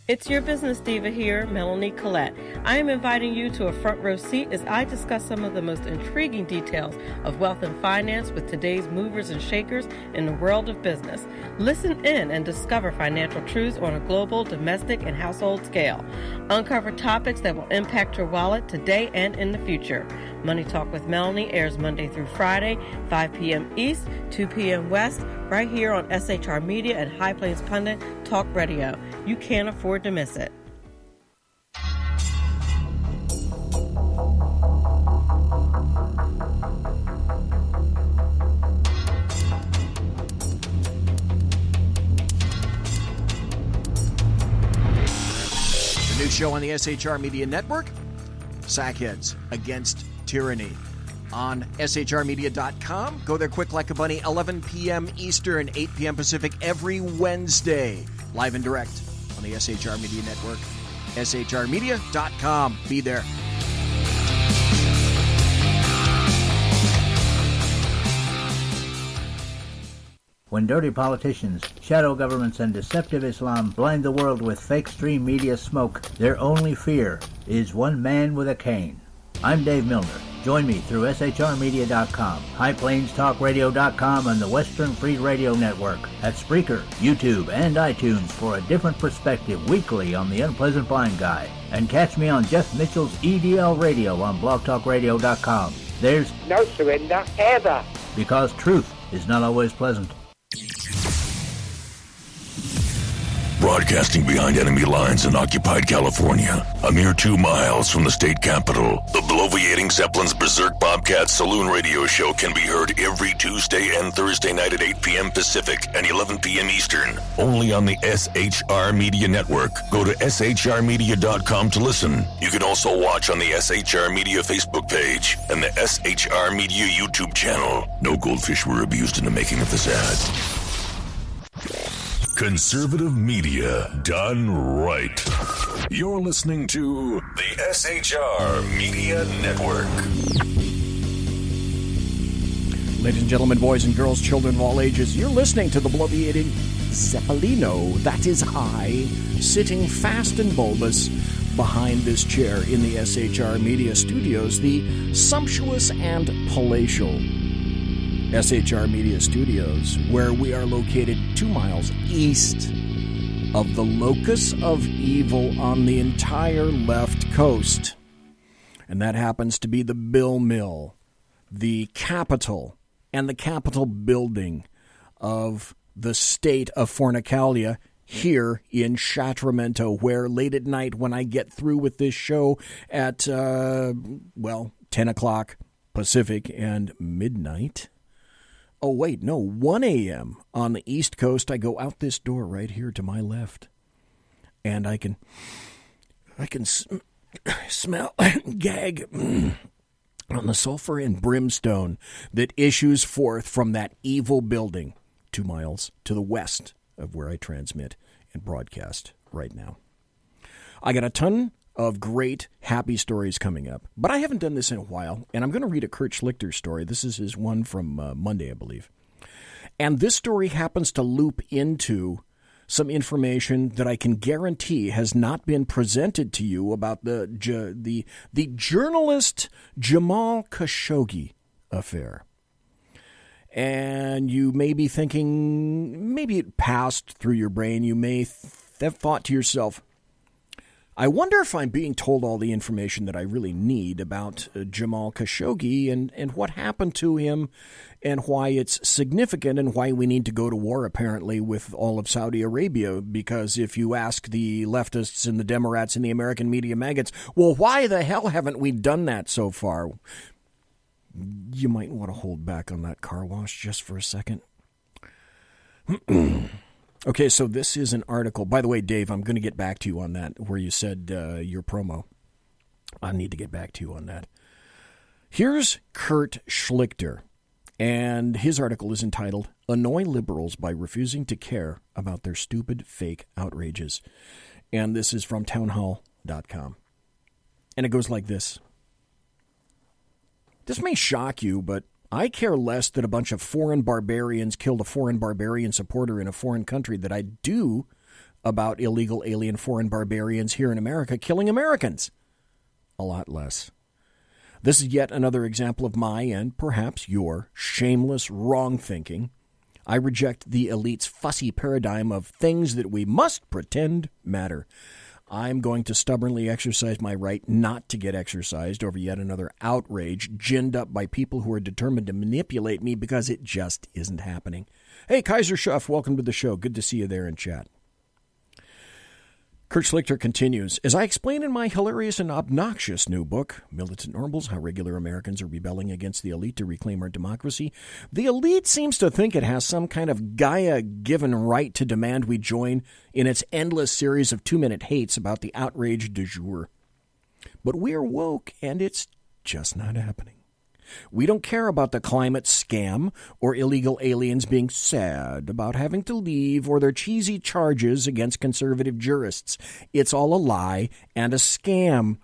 It's your business diva here, Melanie Collette. I am inviting you to a front row seat as I discuss some of the most intriguing details of wealth and finance with today's movers and shakers in the world of business. Listen in and discover financial truths on a global, domestic, and household scale. Uncover topics that will impact your wallet today and in the future. Money Talk with Melanie airs Monday through Friday, 5 p.m. East, 2 p.m. West, right here on SHR Media and High Plains Pundit Talk Radio. You can't afford to miss it. The new show on the SHR Media Network, Sackheads Against Tyranny. On shrmedia.com. Go there quick like a bunny, 11 p.m. Eastern, 8 p.m. Pacific, every Wednesday. Live and direct on the SHR Media Network. shrmedia.com. Be there. When dirty politicians, shadow governments, and deceptive Islam blind the world with fake stream media smoke, their only fear is one man with a cane. I'm Dave Milner. Join me through shrmedia.com, highplainstalkradio.com, and the Western Free Radio Network at Spreaker, YouTube, and iTunes for a different perspective weekly on the Unpleasant Blind Guy. And catch me on Jeff Mitchell's EDL Radio on blogtalkradio.com. There's no surrender ever. Because truth is not always pleasant. Broadcasting behind enemy lines in occupied California, a mere 2 miles from the state capital, the bloviating Zeppelin's Berserk Bobcat Saloon radio show can be heard every Tuesday and Thursday night at 8 p.m. Pacific and 11 p.m. Eastern, only on the SHR Media Network. Go to shrmedia.com to listen. You can also watch on the SHR Media Facebook page and the SHR Media YouTube channel. No goldfish were abused in the making of this ad. Conservative media done right. You're listening to the SHR Media Network. Ladies and gentlemen, boys and girls, children of all ages, you're listening to the bloviating Zeppelino, that is I, sitting fast and bulbous behind this chair in the SHR Media Studios, the sumptuous and palatial SHR Media Studios, where we are located 2 miles east of the locus of evil on the entire left coast. And that happens to be the Bill Mill, the capital and the Capitol building of the state of Fornicalia here in Sacramento, where late at night when I get through with this show at, 10 o'clock Pacific and midnight. 1 a.m. on the East Coast, I go out this door right here to my left, and I can smell and gag on the sulfur and brimstone that issues forth from that evil building 2 miles to the west of where I transmit and broadcast right now. I got a ton of great, happy stories coming up. But I haven't done this in a while, and I'm going to read a Kurt Schlichter story. This is his one from Monday, I believe. And this story happens to loop into some information that I can guarantee has not been presented to you about the journalist Jamal Khashoggi affair. And you may be thinking, maybe it passed through your brain, you may have thought to yourself, I wonder if I'm being told all the information that I really need about Jamal Khashoggi and what happened to him and why it's significant and why we need to go to war, apparently, with all of Saudi Arabia. Because if you ask the leftists and the Democrats and the American media maggots, well, why the hell haven't we done that so far? You might want to hold back on that car wash just for a second. Okay, so this is an article. By the way, Dave, I'm going to get back to you on that, where you said your promo. I need to get back to you on that. Here's Kurt Schlichter, and his article is entitled, Annoy Liberals by Refusing to Care About Their Stupid Fake Outrages. And this is from townhall.com. And it goes like this. This may shock you, but I care less that a bunch of foreign barbarians killed a foreign barbarian supporter in a foreign country than I do about illegal alien foreign barbarians here in America killing Americans. A lot less. This is yet another example of my and perhaps your shameless wrong thinking. I reject the elite's fussy paradigm of things that we must pretend matter. I'm going to stubbornly exercise my right not to get exercised over yet another outrage ginned up by people who are determined to manipulate me because it just isn't happening. Hey, Kaiser Schuff, welcome to the show. Good to see you there in chat. Kurt Schlichter continues, as I explain in my hilarious and obnoxious new book, Militant Normals, How Regular Americans Are Rebelling Against the Elite to Reclaim Our Democracy, the elite seems to think it has some kind of Gaia-given right to demand we join in its endless series of 2-minute hates about the outrage du jour. But we're woke, and it's just not happening. We don't care about the climate scam or illegal aliens being sad about having to leave or their cheesy charges against conservative jurists. It's all a lie and a scam.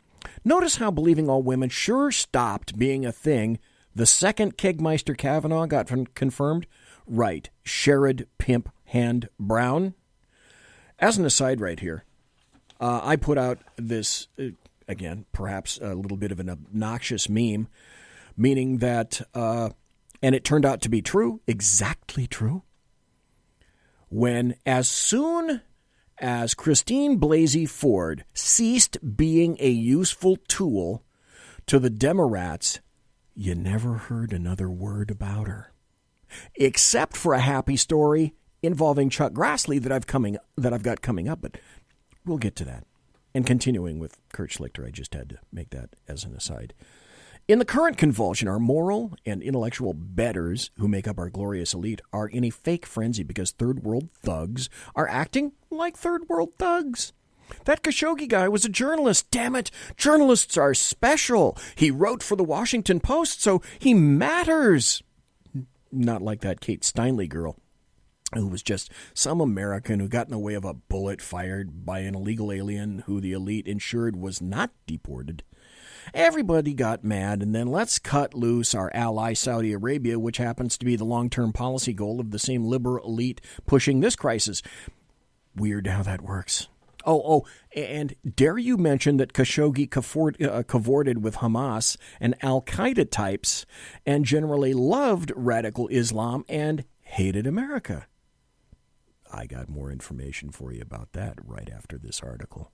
Notice how believing all women sure stopped being a thing the second Kegmeister Kavanaugh got confirmed. Right, Sherrod Pimp Hand Brown. As an aside right here, I put out this, again, perhaps a little bit of an obnoxious meme, meaning that, and it turned out to be true, exactly true, when as soon as Christine Blasey Ford ceased being a useful tool to the Democrats, you never heard another word about her, except for a happy story involving Chuck Grassley that I've got coming up, but we'll get to that. And continuing with Kurt Schlichter, I just had to make that as an aside. In the current convulsion, our moral and intellectual betters who make up our glorious elite are in a fake frenzy because third world thugs are acting like third world thugs. That Khashoggi guy was a journalist. Damn it. Journalists are special. He wrote for the Washington Post, so he matters. Not like that Kate Steinle girl, who was just some American who got in the way of a bullet fired by an illegal alien who the elite ensured was not deported. Everybody got mad, and then let's cut loose our ally Saudi Arabia, which happens to be the long-term policy goal of the same liberal elite pushing this crisis. Weird how that works. Oh, and dare you mention that Khashoggi cavorted with Hamas and Al-Qaeda types and generally loved radical Islam and hated America. I got more information for you about that right after this article.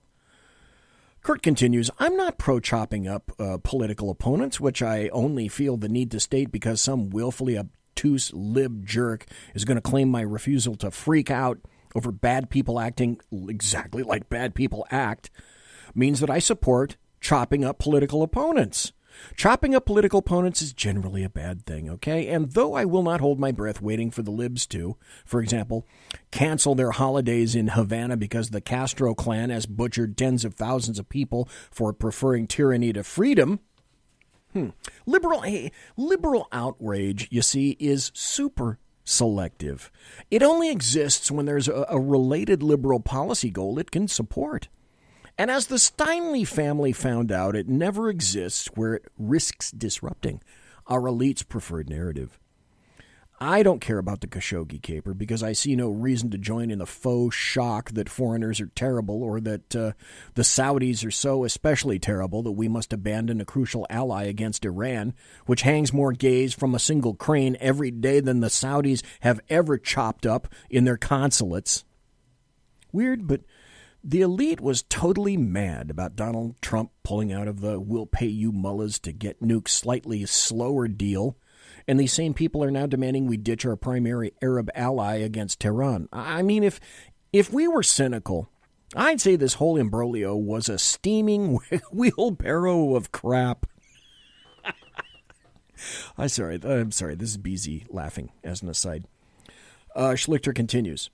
Kurt continues, I'm not pro-chopping up political opponents, which I only feel the need to state because some willfully obtuse lib jerk is going to claim my refusal to freak out over bad people acting exactly like bad people act means that I support chopping up political opponents. Chopping up political opponents is generally a bad thing, okay? And though I will not hold my breath waiting for the libs to, for example, cancel their holidays in Havana because the Castro clan has butchered tens of thousands of people for preferring tyranny to freedom, liberal outrage, you see, is super selective. It only exists when there's a related liberal policy goal it can support. And as the Steinle family found out, it never exists where it risks disrupting our elite's preferred narrative. I don't care about the Khashoggi caper because I see no reason to join in the faux shock that foreigners are terrible or that the Saudis are so especially terrible that we must abandon a crucial ally against Iran, which hangs more gays from a single crane every day than the Saudis have ever chopped up in their consulates. Weird, but the elite was totally mad about Donald Trump pulling out of the we'll pay you mullahs to get nukes slightly slower deal, and these same people are now demanding we ditch our primary Arab ally against Tehran. I mean, if we were cynical, I'd say this whole imbroglio was a steaming wheelbarrow of crap. I'm sorry, this is BZ laughing as an aside. Schlichter continues,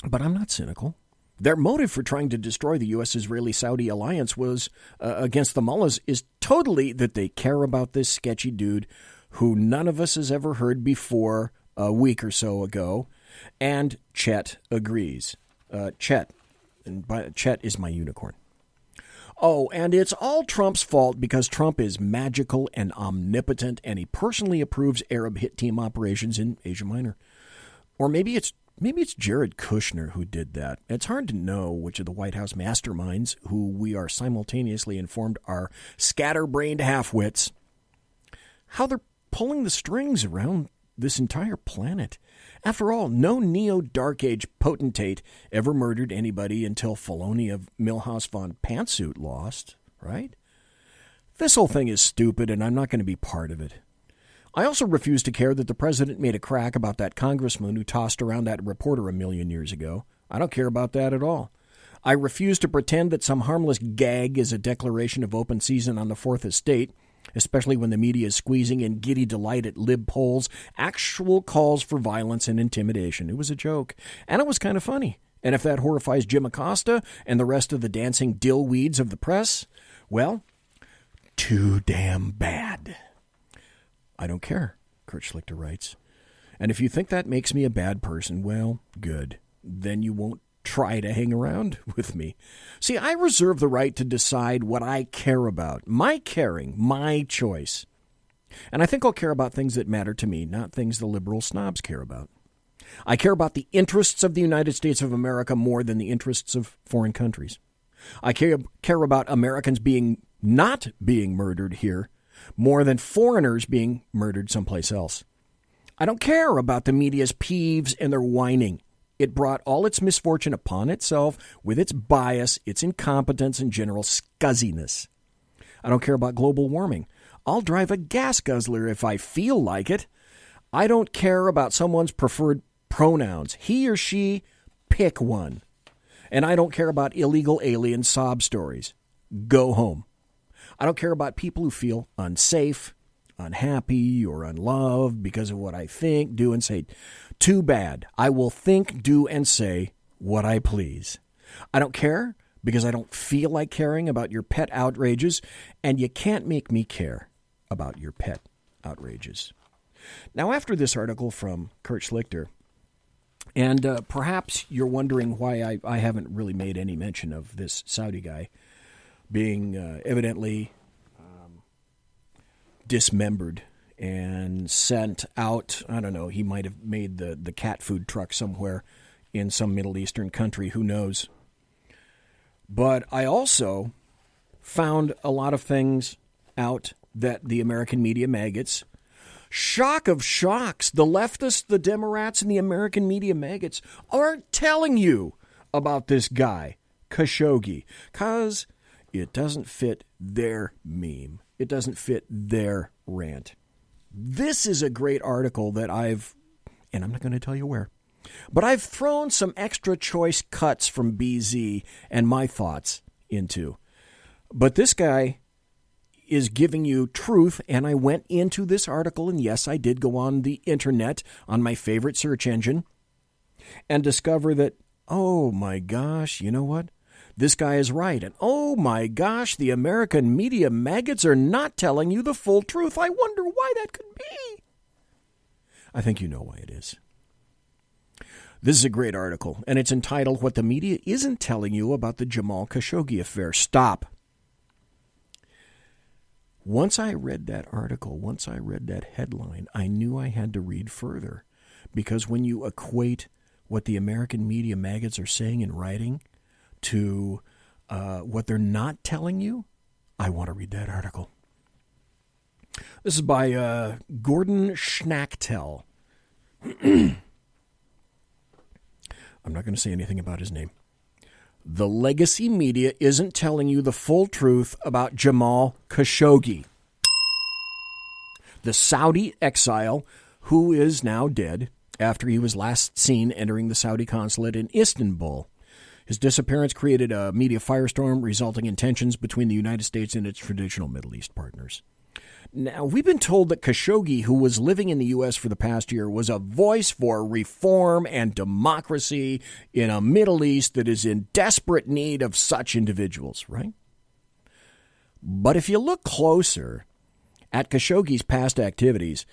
but I'm not cynical. Their motive for trying to destroy the U.S.-Israeli-Saudi alliance was against the mullahs is totally that they care about this sketchy dude who none of us has ever heard before a week or so ago, and Chet agrees. Chet is my unicorn. Oh, and it's all Trump's fault because Trump is magical and omnipotent, and he personally approves Arab hit team operations in Asia Minor. Or maybe it's Jared Kushner who did that. It's hard to know which of the White House masterminds, who we are simultaneously informed are scatterbrained half-wits, how they're pulling the strings around this entire planet. After all, no neo-Dark Age potentate ever murdered anybody until Filoni of Milhouse von Pantsuit lost, right? This whole thing is stupid, and I'm not going to be part of it. I also refuse to care that the president made a crack about that congressman who tossed around that reporter a million years ago. I don't care about that at all. I refuse to pretend that some harmless gag is a declaration of open season on the Fourth Estate, especially when the media is squeezing in giddy delight at lib polls, actual calls for violence and intimidation. It was a joke, and it was kind of funny. And if that horrifies Jim Acosta and the rest of the dancing dillweeds of the press, well, too damn bad. I don't care, Kurt Schlichter writes. And if you think that makes me a bad person, well, good. Then you won't try to hang around with me. See, I reserve the right to decide what I care about. My caring, my choice. And I think I'll care about things that matter to me, not things the liberal snobs care about. I care about the interests of the United States of America more than the interests of foreign countries. I care about Americans not being murdered here more than foreigners being murdered someplace else. I don't care about the media's peeves and their whining. It brought all its misfortune upon itself with its bias, its incompetence, and general scuzziness. I don't care about global warming. I'll drive a gas guzzler if I feel like it. I don't care about someone's preferred pronouns. He or she, pick one. And I don't care about illegal alien sob stories. Go home. I don't care about people who feel unsafe, unhappy, or unloved because of what I think, do, and say. Too bad. I will think, do, and say what I please. I don't care because I don't feel like caring about your pet outrages, and you can't make me care about your pet outrages. Now, after this article from Kurt Schlichter, and perhaps you're wondering why I haven't really made any mention of this Saudi guy being evidently dismembered and sent out. I don't know, he might have made the cat food truck somewhere in some Middle Eastern country. Who knows? But I also found a lot of things out that the American media maggots, shock of shocks, the leftists, the Democrats, and the American media maggots aren't telling you about this guy, Khashoggi, because it doesn't fit their meme. It doesn't fit their rant. This is a great article that and I'm not going to tell you where, but I've thrown some extra choice cuts from BZ and my thoughts into. But this guy is giving you truth, and I went into this article, and yes, I did go on the internet, on my favorite search engine, and discover that, oh my gosh, you know what? This guy is right. And oh my gosh, the American media maggots are not telling you the full truth. I wonder why that could be. I think you know why it is. This is a great article, and it's entitled, What the Media Isn't Telling You About the Jamal Khashoggi Affair. Stop. Once I read that article, once I read that headline, I knew I had to read further. Because when you equate what the American media maggots are saying and writing to what they're not telling you, I want to read that article. This is by Gordon Schnacktel. I'm not going to say anything about his name. The legacy media isn't telling you the full truth about Jamal Khashoggi, the Saudi exile who is now dead after he was last seen entering the Saudi consulate in Istanbul. His disappearance created a media firestorm, resulting in tensions between the United States and its traditional Middle East partners. Now, we've been told that Khashoggi, who was living in the U.S. for the past year, was a voice for reform and democracy in a Middle East that is in desperate need of such individuals, right? But if you look closer at Khashoggi's past activities,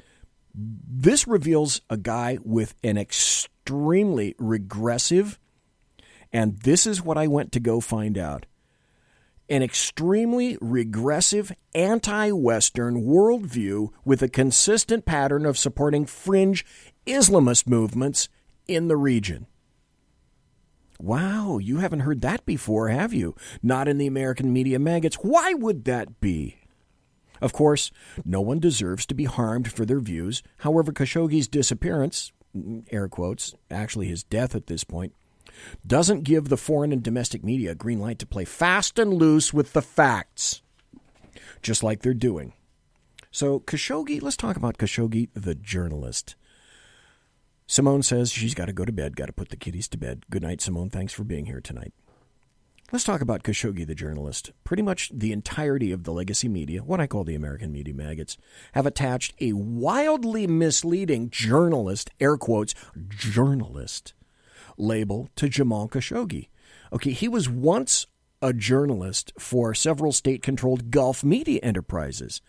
this reveals a guy with an extremely regressive, and this is what I went to go find out, an extremely regressive, anti-Western worldview with a consistent pattern of supporting fringe Islamist movements in the region. Wow, you haven't heard that before, have you? Not in the American media maggots. Why would that be? Of course, no one deserves to be harmed for their views. However, Khashoggi's disappearance, air quotes, actually his death at this point, doesn't give the foreign and domestic media a green light to play fast and loose with the facts, just like they're doing. So Khashoggi, let's talk about Khashoggi, the journalist. Simone says she's got to go to bed, got to put the kiddies to bed. Good night, Simone. Thanks for being here tonight. Let's talk about Khashoggi, the journalist. Pretty much the entirety of the legacy media, what I call the American media maggots, have attached a wildly misleading journalist, air quotes, journalist, label to Jamal Khashoggi. Okay, he was once a journalist for several state-controlled Gulf media enterprises.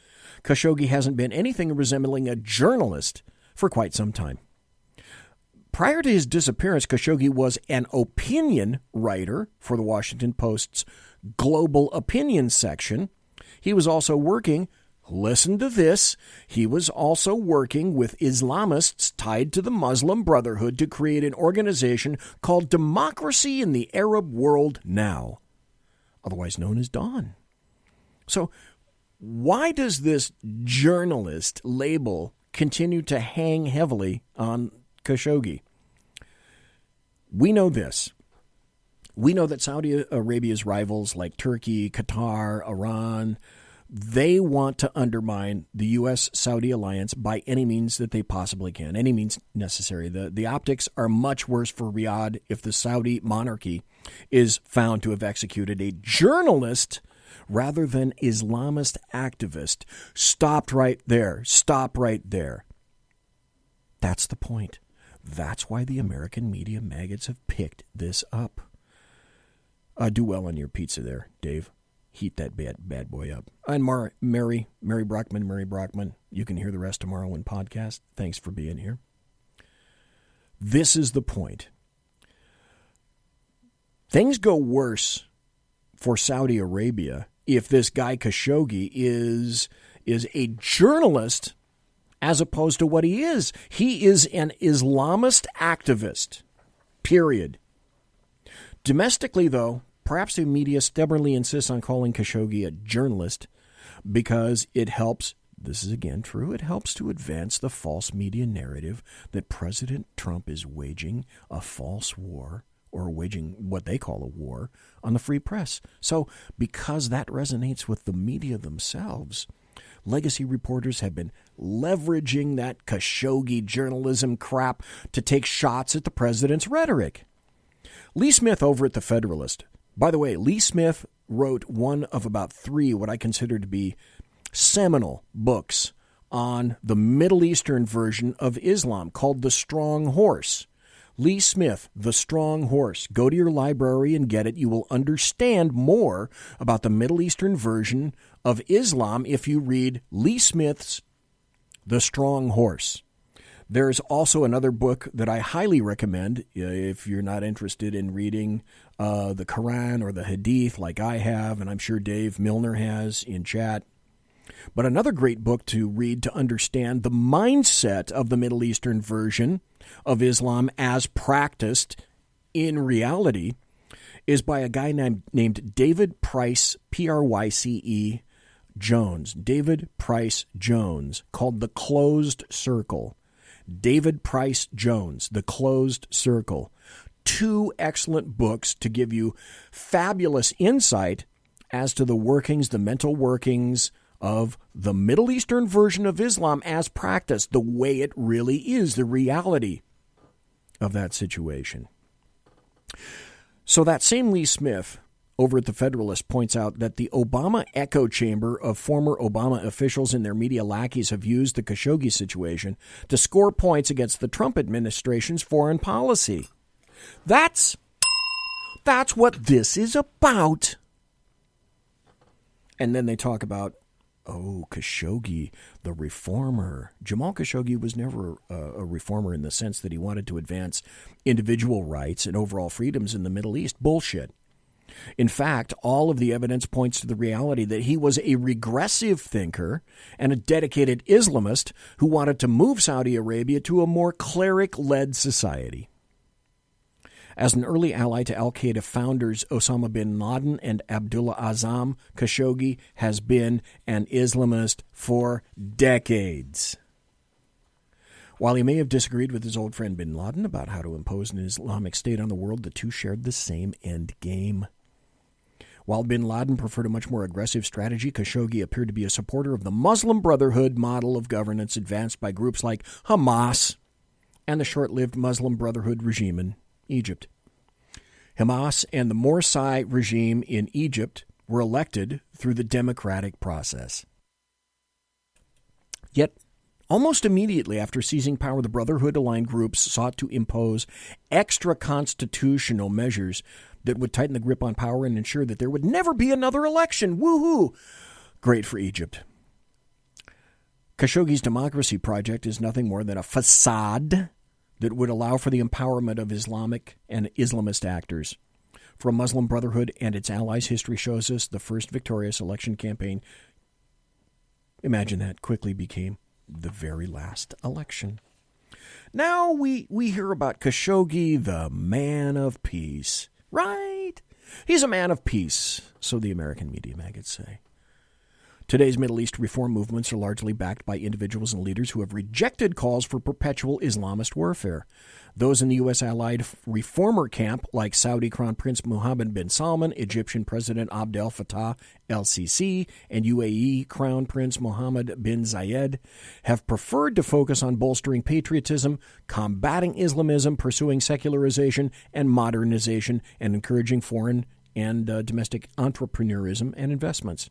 Khashoggi hasn't been anything resembling a journalist for quite some time. Prior to his disappearance, Khashoggi was an opinion writer for the Washington Post's Global Opinion section. He was also working, listen to this, he was also working with Islamists tied to the Muslim Brotherhood to create an organization called Democracy in the Arab World Now, otherwise known as DAWN. So why does this journalist label continue to hang heavily on Khashoggi? We know this. We know that Saudi Arabia's rivals like Turkey, Qatar, Iran, they want to undermine the U.S.-Saudi alliance by any means that they possibly can, any means necessary. The optics are much worse for Riyadh if the Saudi monarchy is found to have executed a journalist rather than Islamist activist. Stop right there. Stop right there. That's the point. That's why the American media maggots have picked this up. Do well on your pizza there, Dave. Heat that bad boy up. And Mary Brockman, you can hear the rest tomorrow in podcast. Thanks for being here. This is the point. Things go worse for Saudi Arabia if this guy Khashoggi is a journalist as opposed to what he is. He is an Islamist activist, period. Domestically, though, perhaps the media stubbornly insists on calling Khashoggi a journalist because it helps, this is again true, it helps to advance the false media narrative that President Trump is waging a false war or waging what they call a war on the free press. So because that resonates with the media themselves, legacy reporters have been leveraging that Khashoggi journalism crap to take shots at the president's rhetoric. Lee Smith over at The Federalist. By the way, Lee Smith wrote one of about three what I consider to be seminal books on the Middle Eastern version of Islam called The Strong Horse. Lee Smith, The Strong Horse. Go to your library and get it. You will understand more about the Middle Eastern version of Islam if you read Lee Smith's The Strong Horse. There's also another book that I highly recommend if you're not interested in reading the Quran or the Hadith like I have, and I'm sure Dave Milner has in chat. But another great book to read to understand the mindset of the Middle Eastern version of Islam as practiced in reality is by a guy named David Price, Pryce Jones. David Price Jones, called The Closed Circle. David Price Jones, The Closed Circle. Two excellent books to give you fabulous insight as to the workings, the mental workings of the Middle Eastern version of Islam as practiced, the way it really is, the reality of that situation. So that same Lee Smith over at The Federalist points out that the Obama echo chamber of former Obama officials and their media lackeys have used the Khashoggi situation to score points against the Trump administration's foreign policy. That's what this is about. And then they talk about, Khashoggi, the reformer. Jamal Khashoggi was never a reformer in the sense that he wanted to advance individual rights and overall freedoms in the Middle East. Bullshit. In fact, all of the evidence points to the reality that he was a regressive thinker and a dedicated Islamist who wanted to move Saudi Arabia to a more cleric-led society. As an early ally to al-Qaeda founders Osama bin Laden and Abdullah Azzam, Khashoggi has been an Islamist for decades. While he may have disagreed with his old friend bin Laden about how to impose an Islamic State on the world, the two shared the same end game. While bin Laden preferred a much more aggressive strategy, Khashoggi appeared to be a supporter of the Muslim Brotherhood model of governance advanced by groups like Hamas and the short-lived Muslim Brotherhood regime in Egypt. Hamas and the Morsi regime in Egypt were elected through the democratic process. Yet, almost immediately after seizing power, the Brotherhood-aligned groups sought to impose extra-constitutional measures that would tighten the grip on power and ensure that there would never be another election. Woohoo! Great for Egypt. Khashoggi's democracy project is nothing more than a facade that would allow for the empowerment of Islamic and Islamist actors. For a Muslim Brotherhood and its allies, history shows us the first victorious election campaign, imagine that, quickly became the very last election. Now we hear about Khashoggi, the man of peace. Right? He's a man of peace, so the American media maggots say. Today's Middle East reform movements are largely backed by individuals and leaders who have rejected calls for perpetual Islamist warfare. Those in the U.S. allied reformer camp, like Saudi Crown Prince Mohammed bin Salman, Egyptian President Abdel Fattah el-Sisi, and UAE Crown Prince Mohammed bin Zayed, have preferred to focus on bolstering patriotism, combating Islamism, pursuing secularization and modernization, and encouraging foreign and domestic entrepreneurism and investments.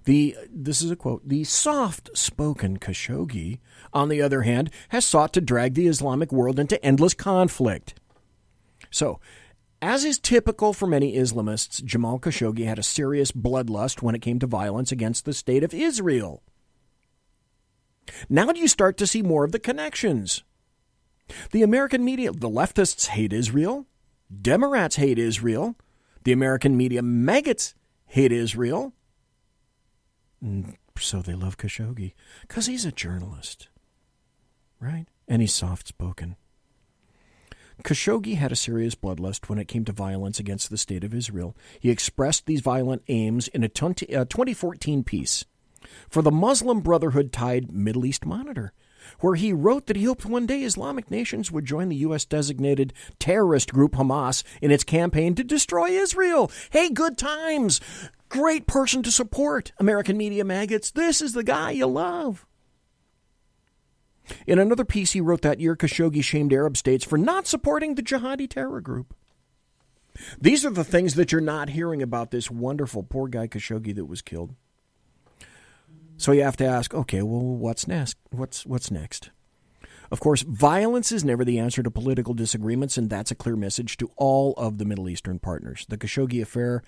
This is a quote, the soft-spoken Khashoggi, on the other hand, has sought to drag the Islamic world into endless conflict. So, as is typical for many Islamists, Jamal Khashoggi had a serious bloodlust when it came to violence against the state of Israel. Now do you start to see more of the connections? The American media, the leftists hate Israel, Democrats hate Israel, the American media maggots hate Israel. So they love Khashoggi because he's a journalist, right? And he's soft-spoken. Khashoggi had a serious bloodlust when it came to violence against the state of Israel. He expressed these violent aims in a 2014 piece for the Muslim Brotherhood-tied Middle East Monitor, where he wrote that he hoped one day Islamic nations would join the U.S.-designated terrorist group Hamas in its campaign to destroy Israel. Hey, good times! Great person to support, American media maggots. This is the guy you love. In another piece he wrote that year, Khashoggi shamed Arab states for not supporting the jihadi terror group. These are the things that you're not hearing about this wonderful poor guy Khashoggi that was killed. So you have to ask, okay, well, what's next? What's next? Of course, violence is never the answer to political disagreements, and that's a clear message to all of the Middle Eastern partners. The Khashoggi affair,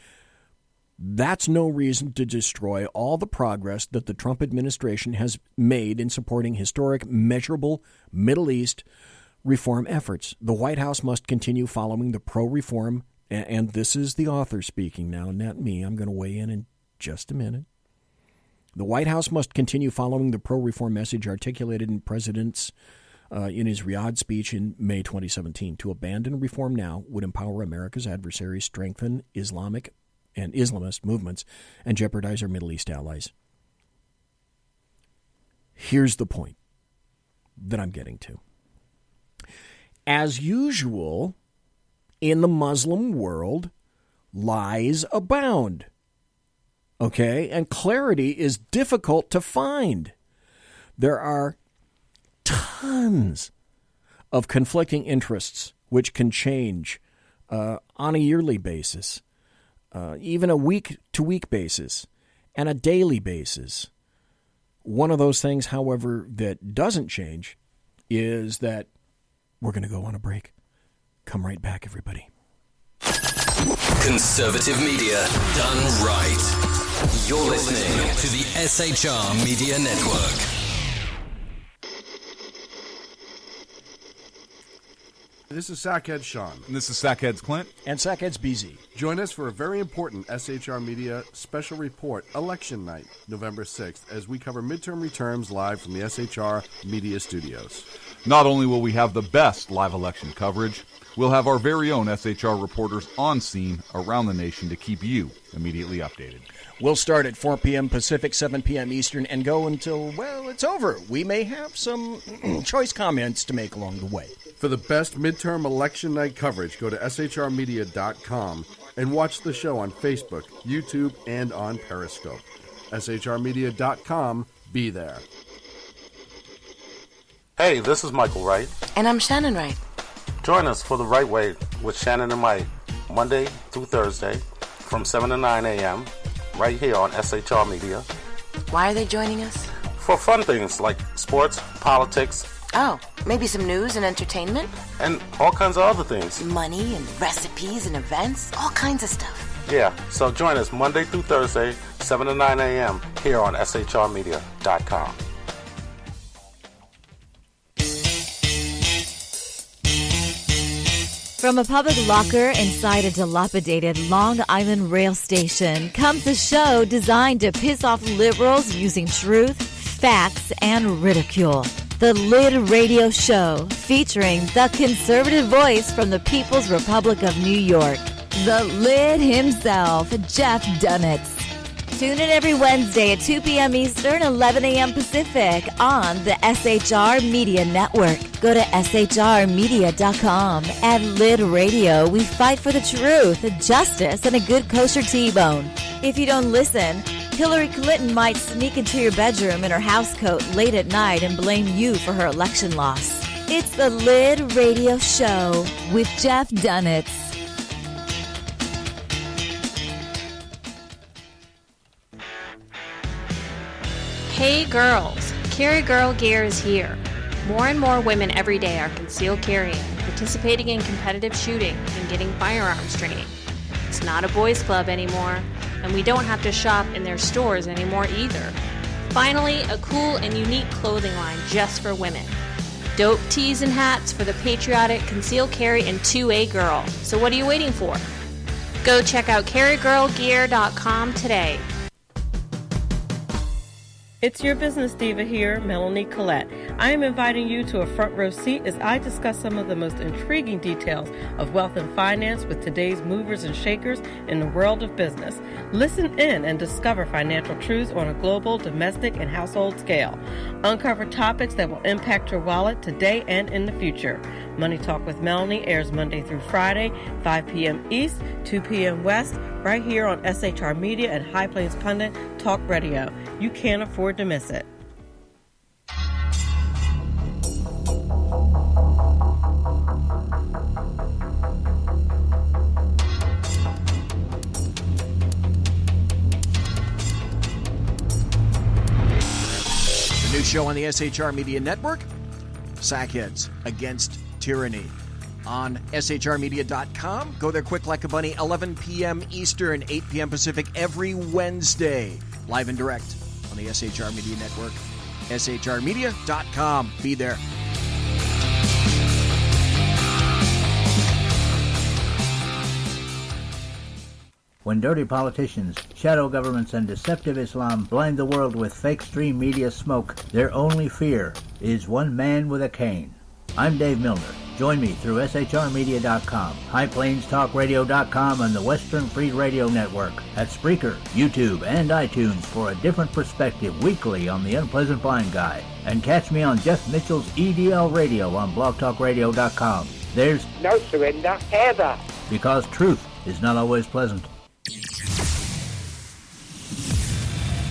that's no reason to destroy all the progress that the Trump administration has made in supporting historic, measurable Middle East reform efforts. The White House must continue following the pro-reform, and this is the author speaking now, not me. I'm going to weigh in just a minute. The White House must continue following the pro-reform message articulated in President's in his Riyadh speech in May 2017. To abandon reform now would empower America's adversaries, strengthen Islamic and Islamist movements, and jeopardize our Middle East allies. Here's the point that I'm getting to. As usual, in the Muslim world, lies abound. Okay? And clarity is difficult to find. There are tons of conflicting interests which can change on a yearly basis. even a week-to-week basis, and a daily basis. One of those things, however, that doesn't change is that we're going to go on a break. Come right back, everybody. Conservative media done right. You're listening to the SHR Media Network. This is Sackhead Sean. And this is Sackhead's Clint. And Sackhead's BZ. Join us for a very important SHR Media special report, Election Night, November 6th, as we cover midterm returns live from the SHR Media Studios. Not only will we have the best live election coverage, we'll have our very own SHR reporters on scene around the nation to keep you immediately updated. We'll start at 4 p.m. Pacific, 7 p.m. Eastern, and go until, well, it's over. We may have some choice comments to make along the way. For the best midterm election night coverage, go to shrmedia.com and watch the show on Facebook, YouTube, and on Periscope. shrmedia.com, be there. Hey, this is Michael Wright. And I'm Shannon Wright. Join us for The Right Way with Shannon and Mike, Monday through Thursday from 7 to 9 a.m. right here on SHR Media. Why are they joining us? For fun things like sports, politics. Oh, maybe some news and entertainment? And all kinds of other things. Money and recipes and events, all kinds of stuff. Yeah, so join us Monday through Thursday, 7 to 9 a.m. here on shrmedia.com. From a public locker inside a dilapidated Long Island rail station comes a show designed to piss off liberals using truth, facts, and ridicule. The Lid Radio Show, featuring the conservative voice from the People's Republic of New York, the Lid himself, Jeff Dunitz. Tune in every Wednesday at 2 p.m. Eastern, 11 a.m. Pacific on the SHR Media Network. Go to shrmedia.com. At Lid Radio, we fight for the truth, justice, and a good kosher T-bone. If you don't listen, Hillary Clinton might sneak into your bedroom in her housecoat late at night and blame you for her election loss. It's the Lid Radio Show with Jeff Dunitz. Hey girls, Carry Girl Gear is here. More and more women every day are concealed carrying, participating in competitive shooting, and getting firearms training. It's not a boys' club anymore, and we don't have to shop in their stores anymore either. Finally, a cool and unique clothing line just for women. Dope tees and hats for the patriotic, concealed carry, and 2A girl. So what are you waiting for? Go check out carrygirlgear.com today. It's your business diva here, Melanie Collette. I am inviting you to a front row seat as I discuss some of the most intriguing details of wealth and finance with today's movers and shakers in the world of business. Listen in and discover financial truths on a global, domestic, and household scale. Uncover topics that will impact your wallet today and in the future. Money Talk with Melanie airs Monday through Friday, 5 p.m. East, 2 p.m. West, right here on SHR Media and High Plains Pundit Talk Radio. You can't afford to miss it. The new show on the SHR Media Network, Sackheads Against Tyranny. On shrmedia.com. Go there quick like a bunny, 11 p.m. Eastern, 8 p.m. Pacific, every Wednesday. Live and direct on the SHR Media Network. shrmedia.com. Be there. When dirty politicians, shadow governments, and deceptive Islam blind the world with fake stream media smoke, their only fear is one man with a cane. I'm Dave Milner. Join me through SHRmedia.com, HighPlainsTalkRadio.com, and the Western Free Radio Network at Spreaker, YouTube, and iTunes for a different perspective weekly on the Unpleasant Blind Guy. And catch me on Jeff Mitchell's EDL Radio on BlogTalkRadio.com. There's no surrender ever. Because truth is not always pleasant.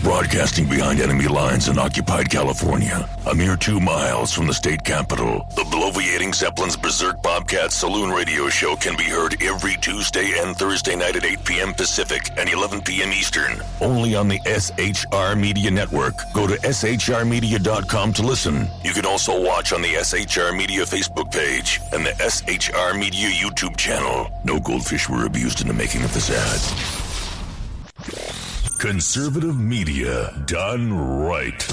Broadcasting behind enemy lines in occupied California, a mere 2 miles from the state capital, the bloviating Zeppelin's Berserk Bobcat Saloon radio show can be heard every Tuesday and Thursday night at 8 p.m. Pacific and 11 p.m. Eastern. Only on the SHR Media Network. Go to shrmedia.com to listen. You can also watch on the SHR Media Facebook page and the SHR Media YouTube channel. No goldfish were abused in the making of this ad. Conservative media done right.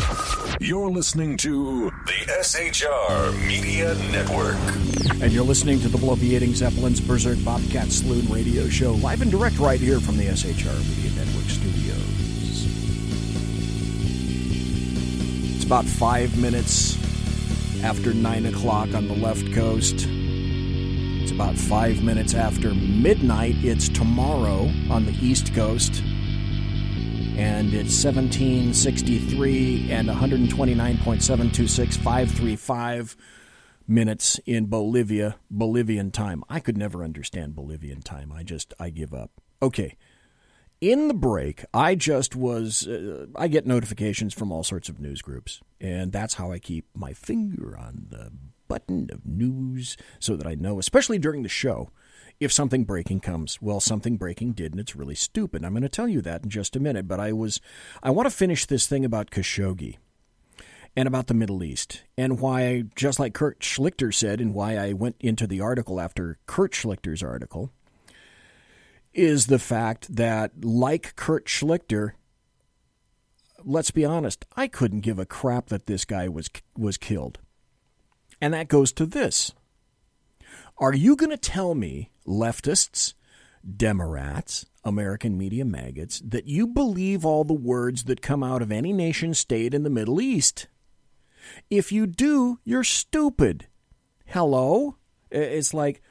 You're listening to the SHR Media Network. And you're listening to the bloviating Zeppelin's Berserk Bobcat Saloon radio show, live and direct right here from the SHR Media Network studios. It's about 5 minutes after 9 o'clock on the left coast. It's about 5 minutes after midnight. It's tomorrow on the East Coast. And it's 1763 and 129.726,535 minutes in Bolivian time. I could never understand Bolivian time. I give up. Okay. In the break, I get notifications from all sorts of news groups. And that's how I keep my finger on the button of news so that I know, especially during the show, if something breaking comes. Well, something breaking did, and it's really stupid. I'm going to tell you that in just a minute, but I want to finish this thing about Khashoggi and about the Middle East, and why, just like Kurt Schlichter said, and why I went into the article after Kurt Schlichter's article, is the fact that, like Kurt Schlichter, let's be honest, I couldn't give a crap that this guy was killed. And that goes to this. Are you going to tell me, leftists, Democrats, American media maggots, that you believe all the words that come out of any nation state in the Middle East? If you do, you're stupid. Hello? It's like,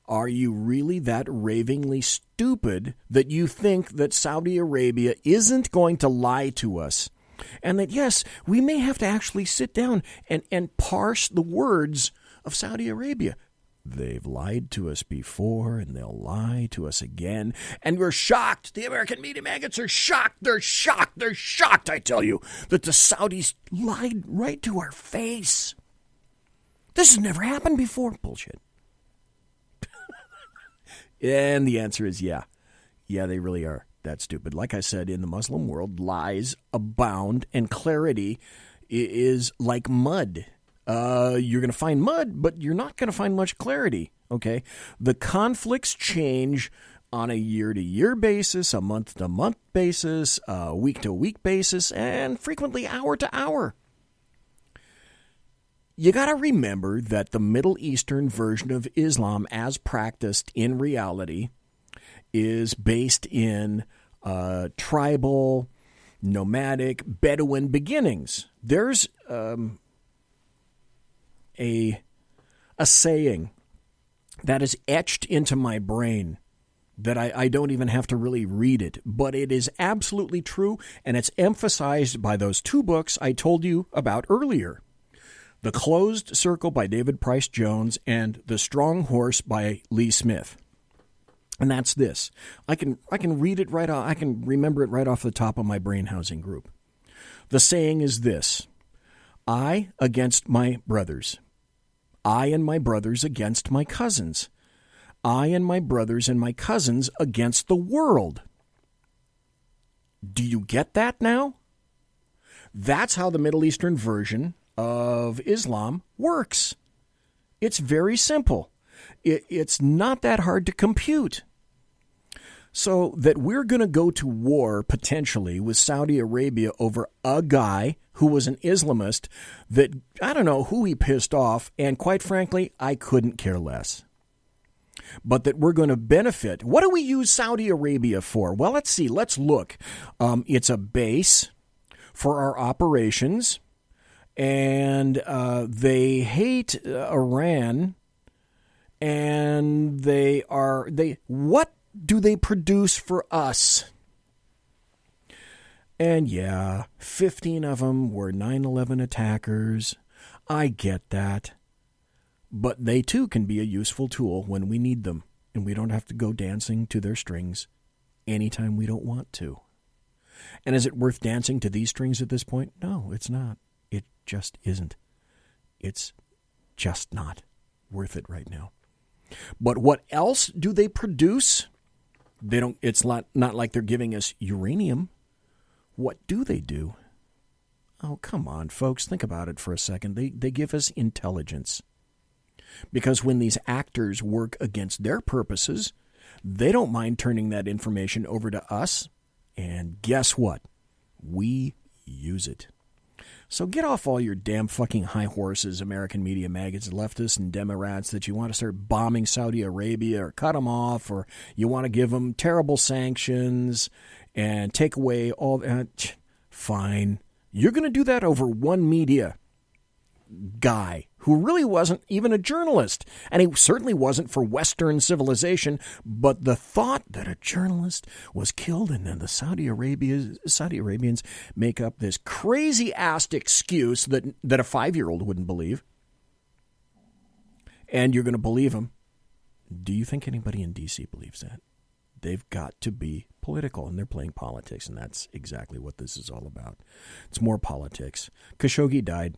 are you really that ravingly stupid that you think that Saudi Arabia isn't going to lie to us? And that, yes, we may have to actually sit down and parse the words of Saudi Arabia. They've lied to us before, and they'll lie to us again. And we're shocked. The American media maggots are shocked. They're shocked. They're shocked, I tell you, that the Saudis lied right to our face. This has never happened before. Bullshit. And the answer is yeah. Yeah, they really are that stupid. Like I said, in the Muslim world, lies abound, and clarity is like mud. You're going to find mud, but you're not going to find much clarity, okay? The conflicts change on a year-to-year basis, a month-to-month basis, a week-to-week basis, and frequently hour-to-hour. You got to remember that the Middle Eastern version of Islam, as practiced in reality, is based in tribal, nomadic, Bedouin beginnings. There's a saying that is etched into my brain that I don't even have to really read it, but it is absolutely true, and it's emphasized by those two books I told you about earlier. The Closed Circle by David Price Jones and The Strong Horse by Lee Smith. And that's this. I can read it right off, I can remember it right off the top of my brain housing group. The saying is this: I against my brothers. I and my brothers against my cousins. I and my brothers and my cousins against the world. Do you get that now? That's how the Middle Eastern version of Islam works. It's very simple. It's not that hard to compute. So that we're going to go to war potentially with Saudi Arabia over a guy who was an Islamist that I don't know who he pissed off, and quite frankly, I couldn't care less. But that we're going to benefit. What do we use Saudi Arabia for? Well, let's see. Let's look. It's a base for our operations, and they hate Iran, and what do they produce for us? And yeah, 15 of them were 9/11 attackers. I get that. But they too can be a useful tool when we need them, and we don't have to go dancing to their strings anytime we don't want to. And is it worth dancing to these strings at this point? No, it's not. It just isn't. It's just not worth it right now. But what else do they produce? They don't. It's not like they're giving us uranium. What do they do? Oh, come on, folks. Think about it for a second. They give us intelligence. Because when these actors work against their purposes, they don't mind turning that information over to us. And guess what? We use it. So get off all your damn fucking high horses, American media maggots, leftists and Democrats, that you want to start bombing Saudi Arabia or cut them off, or you want to give them terrible sanctions and take away all that. Fine. You're going to do that over one media guy who really wasn't even a journalist, and he certainly wasn't for Western civilization. But the thought that a journalist was killed, and then the Saudi Arabians make up this crazy-ass excuse that a 5-year-old wouldn't believe, and you're going to believe him. Do you think anybody in D.C. believes that? They've got to be political, and they're playing politics, and that's exactly what this is all about. It's more politics. Khashoggi died.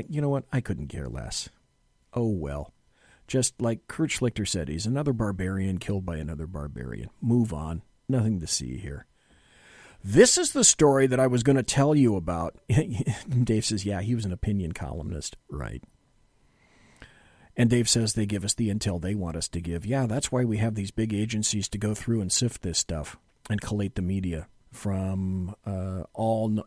You know what? I couldn't care less. Oh, well. Just like Kurt Schlichter said, he's another barbarian killed by another barbarian. Move on. Nothing to see here. This is the story that I was going to tell you about. Dave says, yeah, he was an opinion columnist. Right. And Dave says they give us the intel they want us to give. Yeah, that's why we have these big agencies to go through and sift this stuff and collate the media from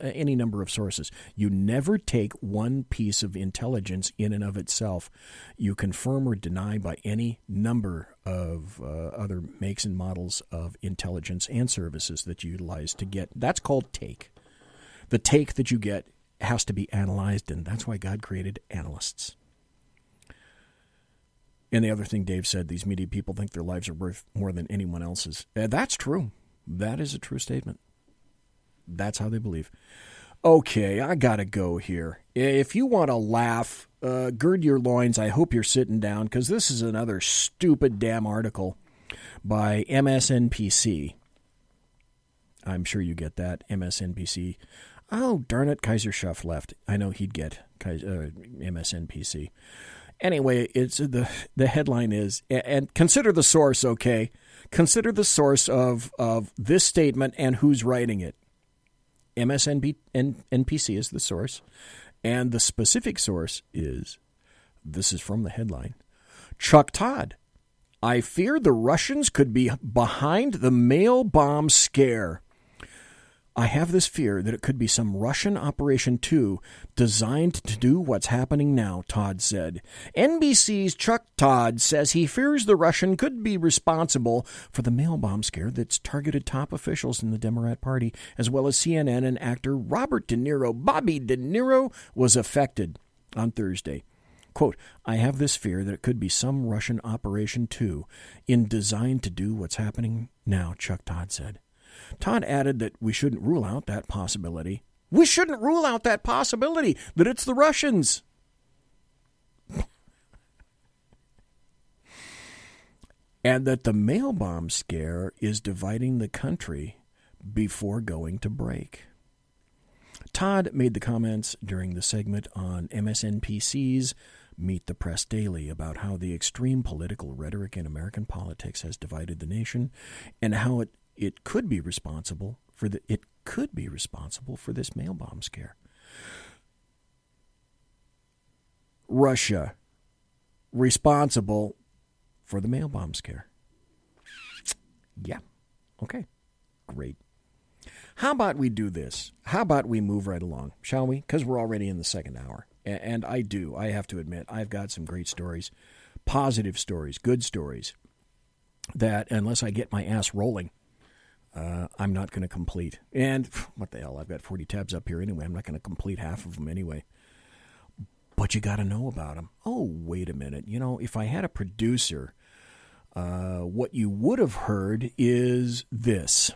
any number of sources. You never take one piece of intelligence in and of itself. You confirm or deny by any number of other makes and models of intelligence and services that you utilize to get. That's called take. The take that you get has to be analyzed, and that's why God created analysts. And the other thing Dave said, these media people think their lives are worth more than anyone else's. That's true. That is a true statement. That's how they believe. Okay, I got to go here. If you want to laugh, gird your loins. I hope you're sitting down, because this is another stupid damn article by MSNBC. I'm sure you get that, MSNBC. Oh, darn it, Kaiser Schuff left. I know he'd get MSNBC. Anyway, it's the headline is, and consider the source, okay? Consider the source of this statement and who's writing it. MSNBC is the source, and the specific source is, this is from the headline, Chuck Todd. I fear the Russians could be behind the mail bomb scare. I have this fear that it could be some Russian Operation 2 designed to do what's happening now, Todd said. NBC's Chuck Todd says he fears the Russian could be responsible for the mail bomb scare that's targeted top officials in the Democrat Party, as well as CNN and actor Robert De Niro. Bobby De Niro was affected on Thursday. Quote, I have this fear that it could be some Russian Operation 2 designed to do what's happening now, Chuck Todd said. Todd added that we shouldn't rule out that possibility. We shouldn't rule out that possibility that it's the Russians. And that the mail bomb scare is dividing the country before going to break. Todd made the comments during the segment on MSNBC's Meet the Press Daily about how the extreme political rhetoric in American politics has divided the nation, and how it could be responsible for this mail bomb scare. Russia responsible for the mail bomb scare. Yeah. Okay. Great. How about we do this? How about we move right along, shall we? Because we're already in the second hour. And I have to admit, I've got some great stories, positive stories, good stories, that unless I get my ass rolling, I'm not going to complete. And what the hell, I've got 40 tabs up here anyway. I'm not going to complete half of them anyway. But you got to know about them. Oh, wait a minute. You know, if I had a producer, what you would have heard is this.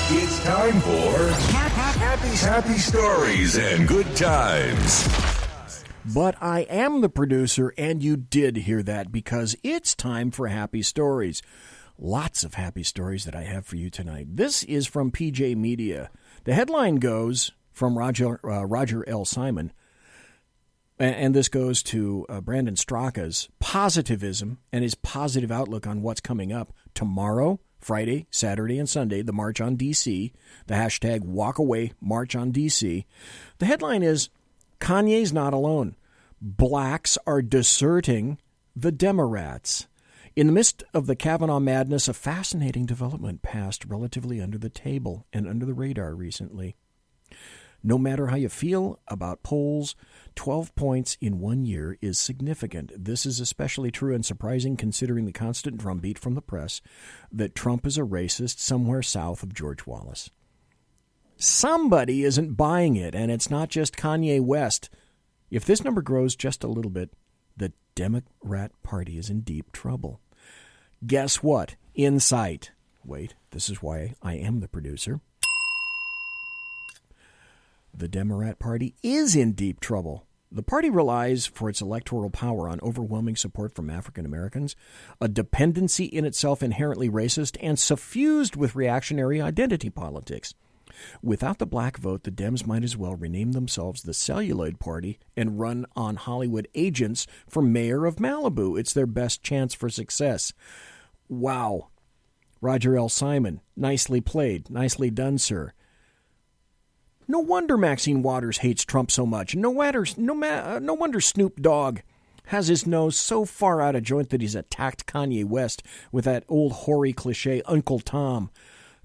It's time for happy stories and good times. But I am the producer, and you did hear that, because it's time for happy stories. Lots of happy stories that I have for you tonight. This is from PJ Media. The headline goes from Roger L. Simon, and this goes to Brandon Straka's positivism and his positive outlook on what's coming up tomorrow, Friday, Saturday, and Sunday, the March on D.C., the hashtag Walkaway March on D.C. The headline is, Kanye's not alone. Blacks are deserting the Demorats. In the midst of the Kavanaugh madness, a fascinating development passed relatively under the table and under the radar recently. No matter how you feel about polls, 12 points in 1 year is significant. This is especially true and surprising considering the constant drumbeat from the press that Trump is a racist somewhere south of George Wallace. Somebody isn't buying it, and it's not just Kanye West. If this number grows just a little bit, the Democrat Party is in deep trouble. Guess what? Insight. Wait, this is why I am the producer. The Democrat Party is in deep trouble. The party relies for its electoral power on overwhelming support from African Americans, a dependency in itself inherently racist and suffused with reactionary identity politics. Without the black vote, the Dems might as well rename themselves the Celluloid Party and run on Hollywood agents for mayor of Malibu. It's their best chance for success. Wow. Roger L. Simon, nicely played. Nicely done, sir. No wonder Maxine Waters hates Trump so much. No wonder Snoop Dogg has his nose so far out of joint that he's attacked Kanye West with that old hoary cliche, Uncle Tom.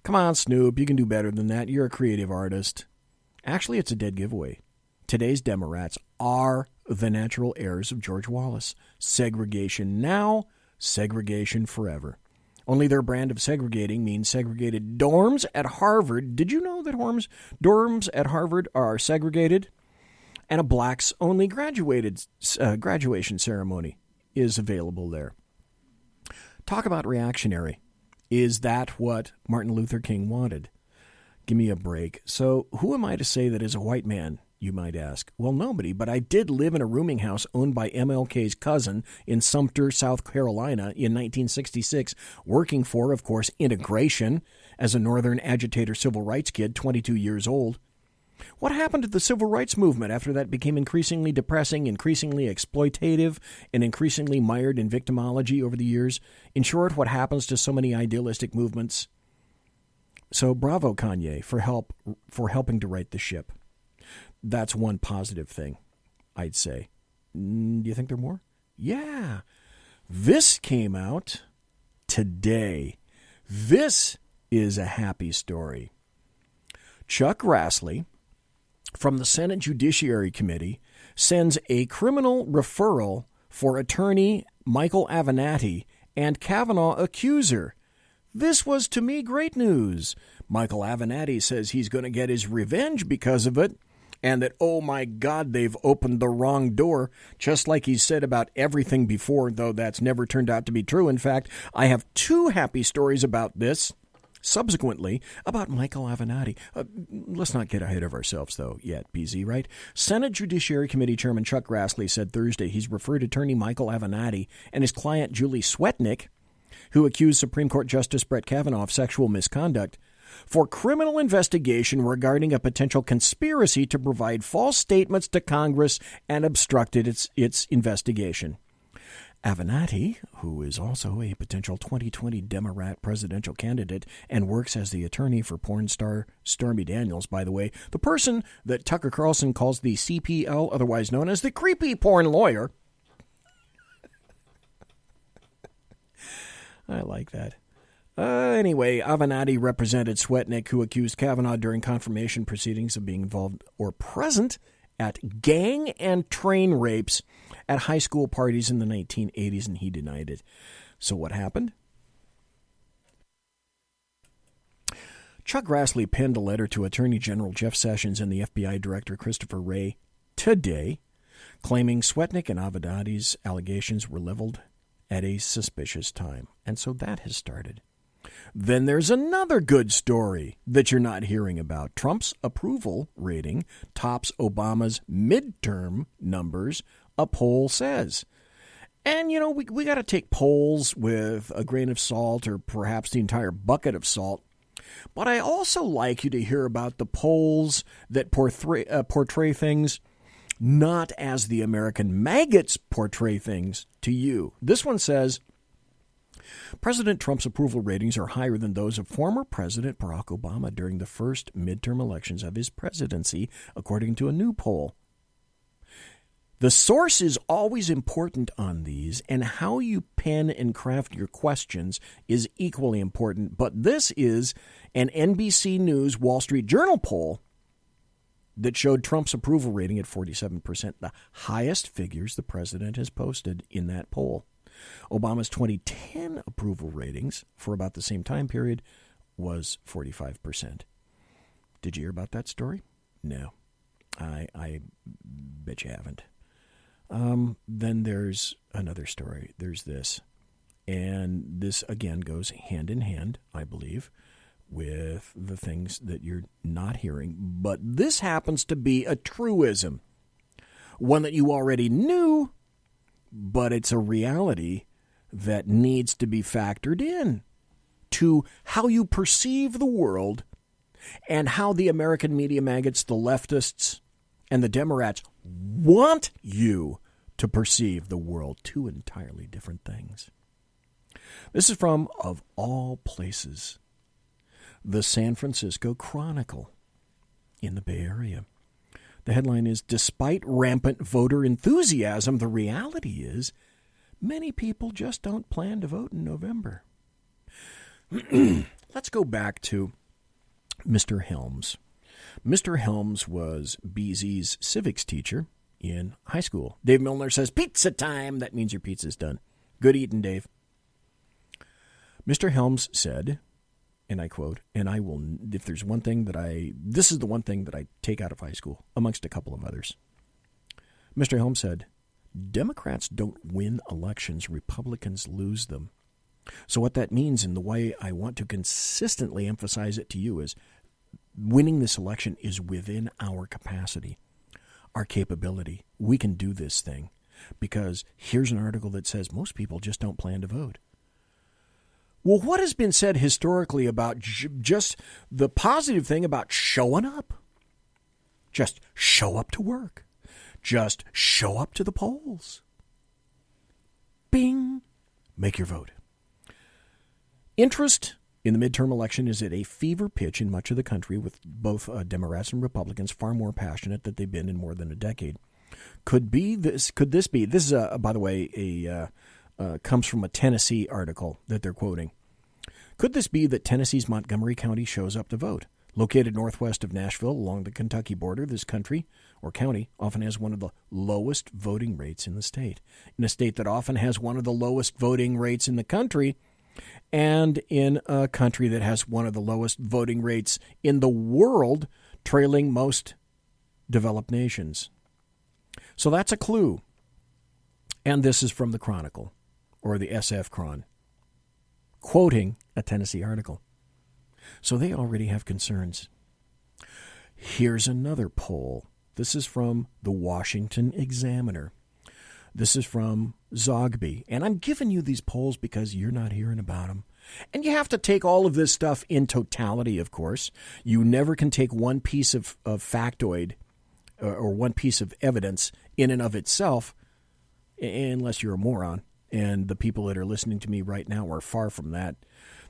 Come on, Snoop, you can do better than that. You're a creative artist. Actually, it's a dead giveaway. Today's Democrats are the natural heirs of George Wallace. Segregation now, segregation forever. Only their brand of segregating means segregated dorms at Harvard. Did you know that dorms at Harvard are segregated? And a blacks-only graduation ceremony is available there. Talk about reactionary. Is that what Martin Luther King wanted? Give me a break. So who am I to say that as a white man, you might ask? Well, nobody, but I did live in a rooming house owned by MLK's cousin in Sumter, South Carolina in 1966, working for, of course, integration as a Northern agitator civil rights kid, 22 years old. What happened to the civil rights movement after that became increasingly depressing, increasingly exploitative, and increasingly mired in victimology over the years? In short, what happens to so many idealistic movements? So bravo, Kanye, for helping to right the ship. That's one positive thing, I'd say. Do you think there are more? Yeah. This came out today. This is a happy story. Chuck Grassley from the Senate Judiciary Committee sends a criminal referral for attorney Michael Avenatti and Kavanaugh accuser. This was, to me, great news. Michael Avenatti says he's going to get his revenge because of it, and that, oh my God, they've opened the wrong door, just like he said about everything before, though that's never turned out to be true. In fact, I have two happy stories about this. Subsequently, about Michael Avenatti. Let's not get ahead of ourselves, though, yet, PZ, right? Senate Judiciary Committee Chairman Chuck Grassley said Thursday he's referred attorney Michael Avenatti and his client Julie Swetnick, who accused Supreme Court Justice Brett Kavanaugh of sexual misconduct, for criminal investigation regarding a potential conspiracy to provide false statements to Congress and obstructed its investigation. Avenatti, who is also a potential 2020 Democrat presidential candidate and works as the attorney for porn star Stormy Daniels, by the way, the person that Tucker Carlson calls the CPL, otherwise known as the creepy porn lawyer. I like that. Anyway, Avenatti represented Swetnick, who accused Kavanaugh during confirmation proceedings of being involved or present at gang and train rapes at high school parties in the 1980s, and he denied it. So what happened? Chuck Grassley penned a letter to Attorney General Jeff Sessions and the FBI Director Christopher Wray today, claiming Swetnick and Avenatti's allegations were leveled at a suspicious time. And so that has started. Then there's another good story that you're not hearing about. Trump's approval rating tops Obama's midterm numbers, a poll says. And, you know, we got to take polls with a grain of salt or perhaps the entire bucket of salt. But I also like you to hear about the polls that portray things not as the American maggots portray things to you. This one says, President Trump's approval ratings are higher than those of former President Barack Obama during the first midterm elections of his presidency, according to a new poll. The source is always important on these, and how you pen and craft your questions is equally important. But this is an NBC News Wall Street Journal poll that showed Trump's approval rating at 47%, the highest figures the president has posted in that poll. Obama's 2010 approval ratings for about the same time period was 45%. Did you hear about that story? No. I bet you haven't. Then there's another story. There's this. And this, again, goes hand in hand, I believe, with the things that you're not hearing. But this happens to be a truism, one that you already knew, but it's a reality that needs to be factored in to how you perceive the world and how the American media maggots, the leftists, and the Democrats want you to perceive the world. Two entirely different things. This is from, of all places, the San Francisco Chronicle in the Bay Area. The headline is, despite rampant voter enthusiasm, the reality is many people just don't plan to vote in November. Let's go back to Mr. Helms. Mr. Helms was BZ's civics teacher in high school. Dave Milner says, pizza time. That means your pizza's done. Good eating, Dave. Mr. Helms said, and I quote, and I will, if there's one thing that this is the one thing that I take out of high school, amongst a couple of others. Mr. Helms said, Democrats don't win elections, Republicans lose them. So what that means, and the way I want to consistently emphasize it to you, is winning this election is within our capacity, our capability. We can do this thing because here's an article that says most people just don't plan to vote. Well, what has been said historically about just the positive thing about showing up? Just show up to work. Just show up to the polls. Bing. Make your vote. Interest in the midterm election is at a fever pitch in much of the country, with both Democrats and Republicans far more passionate than they've been in more than a decade. Could this be? This is, by the way, comes from a Tennessee article that they're quoting. Could this be that Tennessee's Montgomery County shows up to vote? Located northwest of Nashville along the Kentucky border, this county often has one of the lowest voting rates in the state. In a state that often has one of the lowest voting rates in the country, and in a country that has one of the lowest voting rates in the world, trailing most developed nations. So that's a clue. And this is from the Chronicle, or the SF Chron, quoting a Tennessee article. So they already have concerns. Here's another poll. This is from the Washington Examiner. This is from Zogby. And I'm giving you these polls because you're not hearing about them. And you have to take all of this stuff in totality, of course. You never can take one piece of factoid or one piece of evidence in and of itself, unless you're a moron. And the people that are listening to me right now are far from that.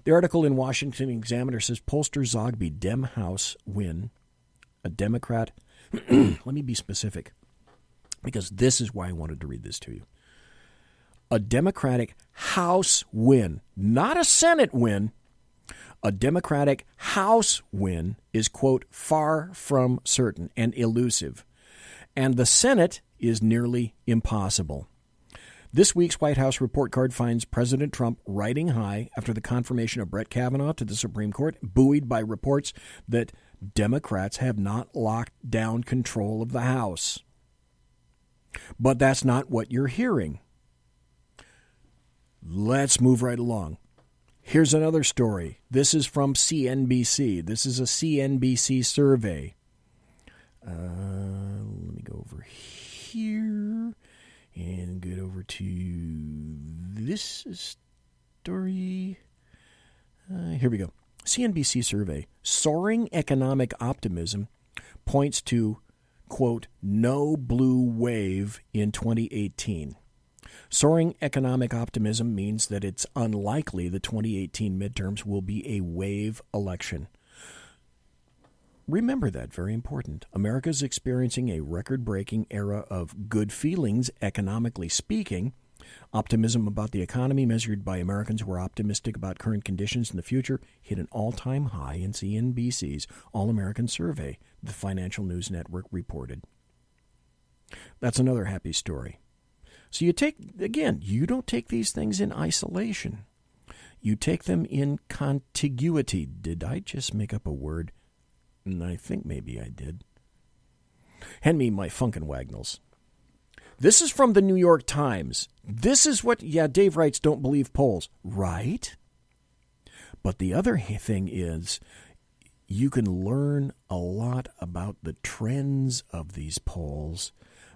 The article in Washington Examiner says, pollster Zogby, Dem House win. A Democrat. Let me be specific, because this is why I wanted to read this to you. A Democratic House win, not a Senate win. A Democratic House win is, quote, far from certain and elusive. And the Senate is nearly impossible. This week's White House report card finds President Trump riding high after the confirmation of Brett Kavanaugh to the Supreme Court, buoyed by reports that Democrats have not locked down control of the House. But that's not what you're hearing. Let's move right along. Here's another story. This is from CNBC. This is a CNBC survey. Let me go over here. And get over to this story. Here we go. CNBC survey. Soaring economic optimism points to, quote, no blue wave in 2018. Soaring economic optimism means that it's unlikely the 2018 midterms will be a wave election. Remember that, very important. America is experiencing a record-breaking era of good feelings, economically speaking. Optimism about the economy, measured by Americans who are optimistic about current conditions in the future, hit an all-time high in CNBC's All-American Survey, the Financial News Network reported. That's another happy story. So you don't take these things in isolation. You take them in contiguity. Did I just make up a word? I think maybe I did. Hand me my Funkin' Wagnalls. This is from the New York Times. This is what, Dave writes, don't believe polls. Right? But the other thing is, you can learn a lot about the trends of these polls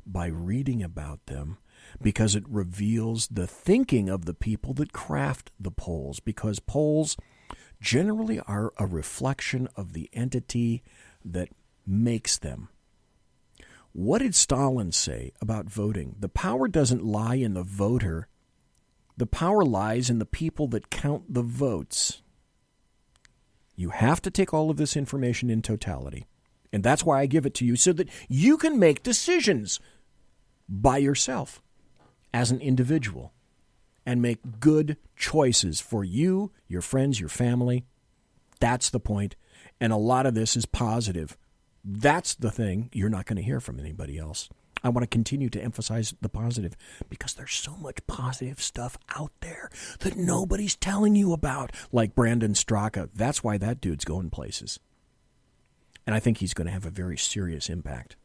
by reading about them, because it reveals the thinking of the people that craft the polls, because polls generally are a reflection of the entity that makes them. What did Stalin say about voting? The power doesn't lie in the voter. The power lies in the people that count the votes. You have to take all of this information in totality. And that's why I give it to you, so that you can make decisions by yourself as an individual and make good choices for you, your friends, your family. That's the point. And a lot of this is positive. That's the thing you're not going to hear from anybody else. I want to continue to emphasize the positive, because there's so much positive stuff out there that nobody's telling you about, like Brandon STRAKA. That's why that dude's going places. And I think he's going to have a very serious impact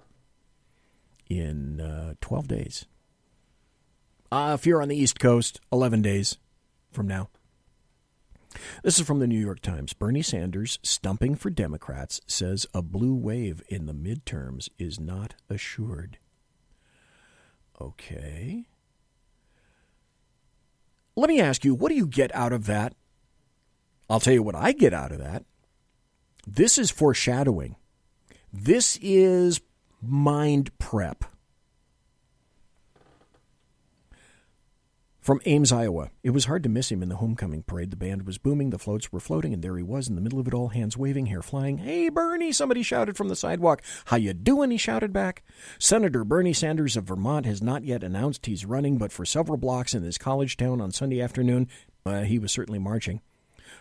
in 12 days. If you're on the East Coast, 11 days from now. This is from the New York Times. Bernie Sanders, stumping for Democrats, says a blue wave in the midterms is not assured. Okay. Let me ask you, what do you get out of that? I'll tell you what I get out of that. This is foreshadowing. This is mind prep. From Ames, Iowa. It was hard to miss him in the homecoming parade. The band was booming, the floats were floating, and there he was in the middle of it all, hands waving, hair flying. "Hey, Bernie," somebody shouted from the sidewalk. "How you doing?" he shouted back. Senator Bernie Sanders of Vermont has not yet announced he's running, but for several blocks in his college town on Sunday afternoon, he was certainly marching.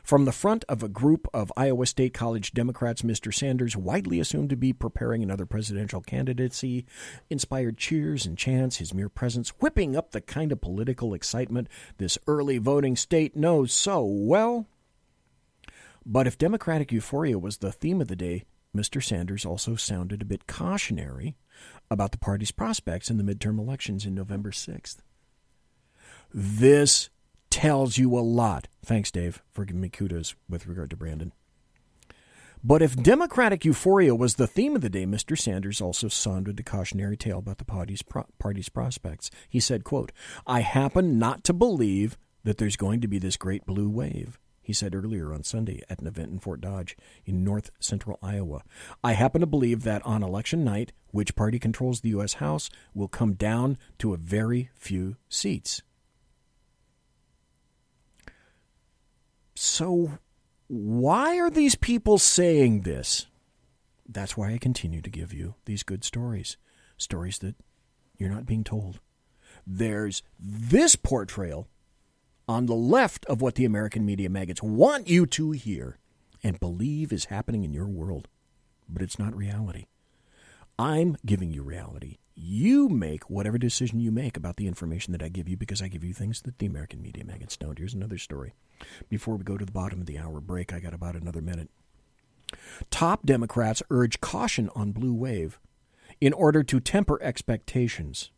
From the front of a group of Iowa State College Democrats, Mr. Sanders, widely assumed to be preparing another presidential candidacy, inspired cheers and chants, his mere presence whipping up the kind of political excitement this early voting state knows so well. But if Democratic euphoria was the theme of the day, Mr. Sanders also sounded a bit cautionary about the party's prospects in the midterm elections in November 6th. This tells you a lot. Thanks, Dave, for giving me kudos with regard to Brandon. But if Democratic euphoria was the theme of the day, Mr. Sanders also sounded a cautionary tale about the party's prospects. He said, quote, "I happen not to believe that there's going to be this great blue wave," he said earlier on Sunday at an event in Fort Dodge in north central Iowa. "I happen to believe that on election night, which party controls the U.S. House will come down to a very few seats." So why are these people saying this? That's why I continue to give you these good stories, stories that you're not being told. There's this portrayal on the left of what the American media maggots want you to hear and believe is happening in your world, but it's not reality. I'm giving you reality. You make whatever decision you make about the information that I give you, because I give you things that the American media maggots don't. Here's another story. Before we go to the bottom of the hour break, I got about another minute. Top Democrats urge caution on blue wave in order to temper expectations.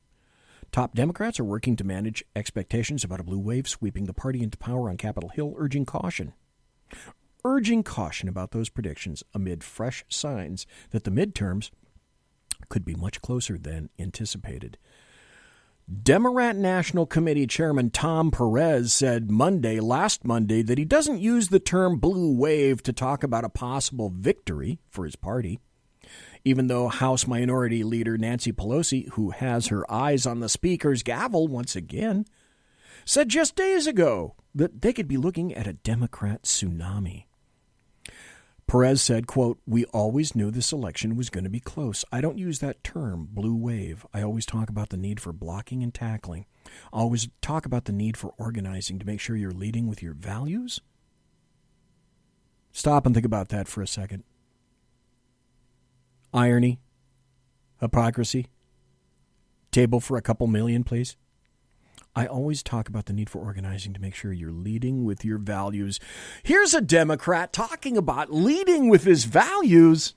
Top Democrats are working to manage expectations about a blue wave sweeping the party into power on Capitol Hill, urging caution about those predictions amid fresh signs that the midterms could be much closer than anticipated. Democrat National Committee Chairman Tom Perez said last Monday, that he doesn't use the term blue wave to talk about a possible victory for his party, even though House Minority Leader Nancy Pelosi, who has her eyes on the Speaker's gavel once again, said just days ago that they could be looking at a Democrat tsunami. Perez said, quote, "We always knew this election was going to be close. I don't use that term, blue wave. I always talk about the need for blocking and tackling. I always talk about the need for organizing to make sure you're leading with your values." Stop and think about that for a second. Irony, hypocrisy, table for a couple million, please. I always talk about the need for organizing to make sure you're leading with your values. Here's a Democrat talking about leading with his values.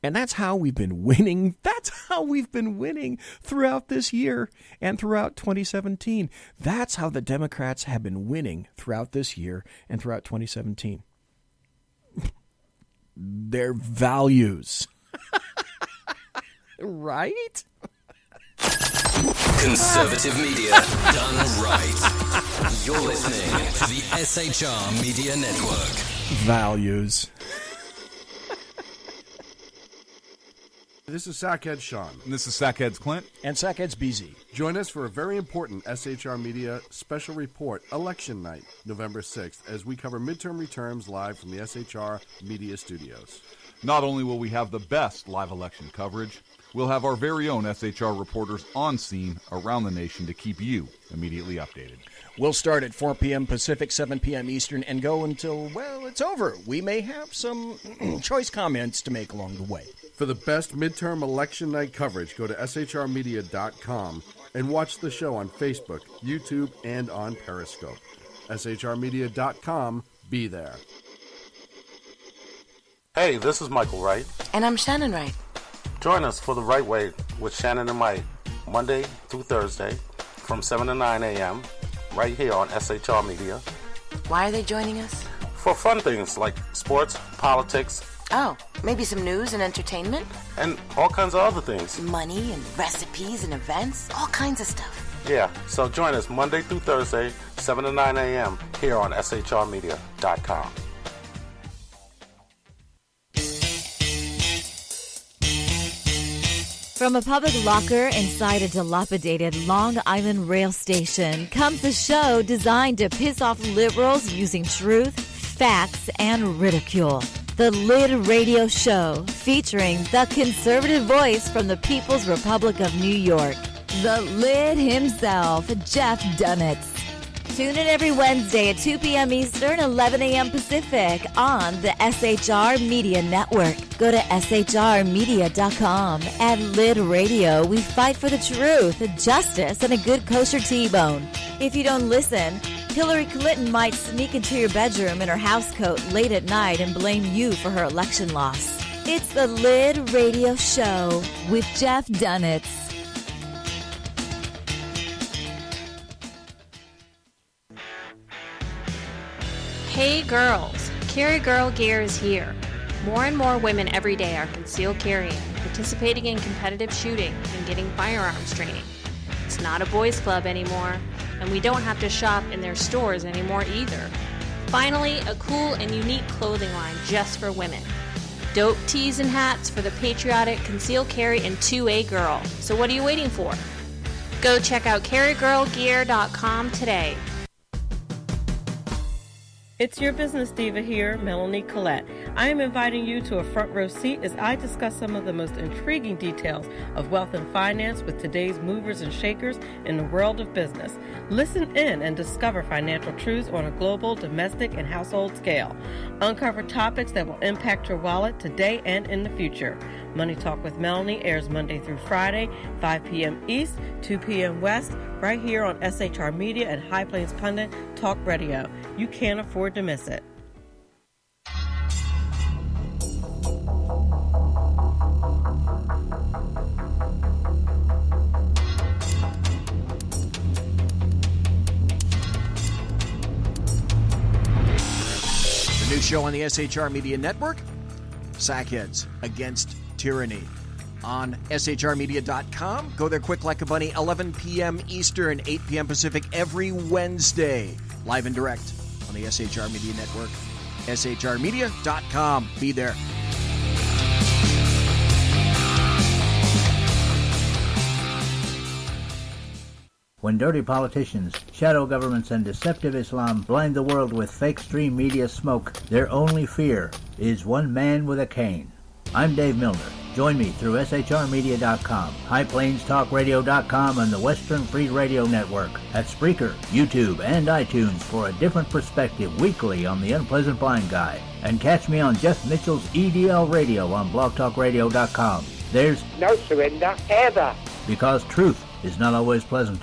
And that's how we've been winning. That's how we've been winning throughout this year and throughout 2017. That's how the Democrats have been winning throughout this year and throughout 2017. Their values. Right? Conservative media done right. You're listening to the SHR Media Network. Values. This is Sackhead Sean. And this is Sackhead's Clint. And Sackhead's BZ. Join us for a very important SHR Media special report, Election Night, November 6th, as we cover midterm returns live from the SHR Media Studios. Not only will we have the best live election coverage, we'll have our very own SHR reporters on scene around the nation to keep you immediately updated. We'll start at 4 p.m. Pacific, 7 p.m. Eastern, and go until, well, it's over. We may have some choice comments to make along the way. For the best midterm election night coverage, go to shrmedia.com and watch the show on Facebook, YouTube, and on Periscope. shrmedia.com. Be there. Hey, this is Michael Wright. And I'm Shannon Wright. Join us for The Right Way with Shannon and Mike, Monday through Thursday from 7 to 9 a.m. right here on SHR Media. Why are they joining us? For fun things like sports, politics. Oh, maybe some news and entertainment? And all kinds of other things. Money and recipes and events, all kinds of stuff. Yeah, so join us Monday through Thursday, 7 to 9 a.m. here on shrmedia.com. From a public locker inside a dilapidated Long Island rail station comes a show designed to piss off liberals using truth, facts, and ridicule. The Lid Radio Show, featuring the conservative voice from the People's Republic of New York, the Lid himself, Jeff Dunitz. Tune in every Wednesday at 2 p.m. Eastern, 11 a.m. Pacific on the SHR Media Network. Go to shrmedia.com. At Lid Radio, we fight for the truth, justice, and a good kosher T-bone. If you don't listen, Hillary Clinton might sneak into your bedroom in her housecoat late at night and blame you for her election loss. It's the Lid Radio Show with Jeff Dunitz. Hey girls, Carry Girl Gear is here. More and more women every day are concealed carrying, participating in competitive shooting, and getting firearms training. It's not a boys' club anymore, and we don't have to shop in their stores anymore either. Finally, a cool and unique clothing line just for women. Dope tees and hats for the patriotic concealed carry and 2A girl. So what are you waiting for? Go check out carrygirlgear.com today. It's your business diva here, Melanie Collette. I am inviting you to a front row seat as I discuss some of the most intriguing details of wealth and finance with today's movers and shakers in the world of business. Listen in and discover financial truths on a global, domestic, and household scale. Uncover topics that will impact your wallet today and in the future. Money Talk with Melanie airs Monday through Friday, 5 p.m. East, 2 p.m. West, right here on SHR Media and High Plains Pundit Talk Radio. You can't afford to miss it. The new show on the SHR Media Network, Sackheads Against Tyranny. on shrmedia.com. Go there quick like a bunny, 11 p.m. Eastern, 8 p.m. Pacific, every Wednesday. Live and direct on the SHR Media Network. shrmedia.com. Be there. When dirty politicians, shadow governments, and deceptive Islam blind the world with fake stream media smoke, their only fear is one man with a cane. I'm Dave Milner. Join me through SHRmedia.com, HighPlainsTalkRadio.com, and the Western Free Radio Network, at Spreaker, YouTube, and iTunes for a different perspective weekly on the Unpleasant Blind Guy. And catch me on Jeff Mitchell's EDL Radio on BlogTalkRadio.com. There's no surrender ever. Because truth is not always pleasant.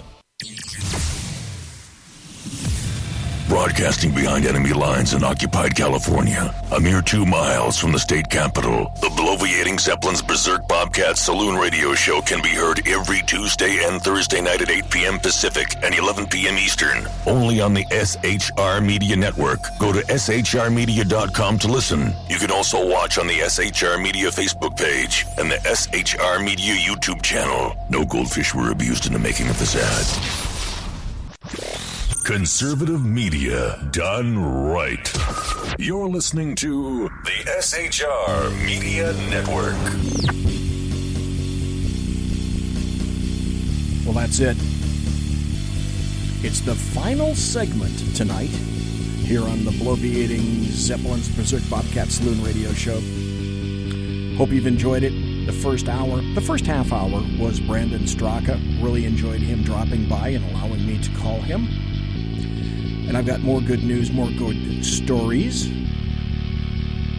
Broadcasting behind enemy lines in occupied California, a mere 2 miles from the state capitol, the bloviating Zeppelin's Berserk Bobcat Saloon radio show can be heard every Tuesday and Thursday night at 8 p.m. Pacific and 11 p.m. Eastern, only on the SHR Media Network. Go to shrmedia.com to listen. You can also watch on the SHR Media Facebook page and the SHR Media YouTube channel. No goldfish were abused in the making of this ad. Conservative media done right. You're listening to the SHR Media Network. Well, that's it. It's the final segment tonight here on the bloviating Zeppelin's Berserk Bobcat Saloon radio show. Hope you've enjoyed it. The first half hour was Brandon STRAKA. Really enjoyed him dropping by and allowing me to call him. And I've got more good news, more good stories.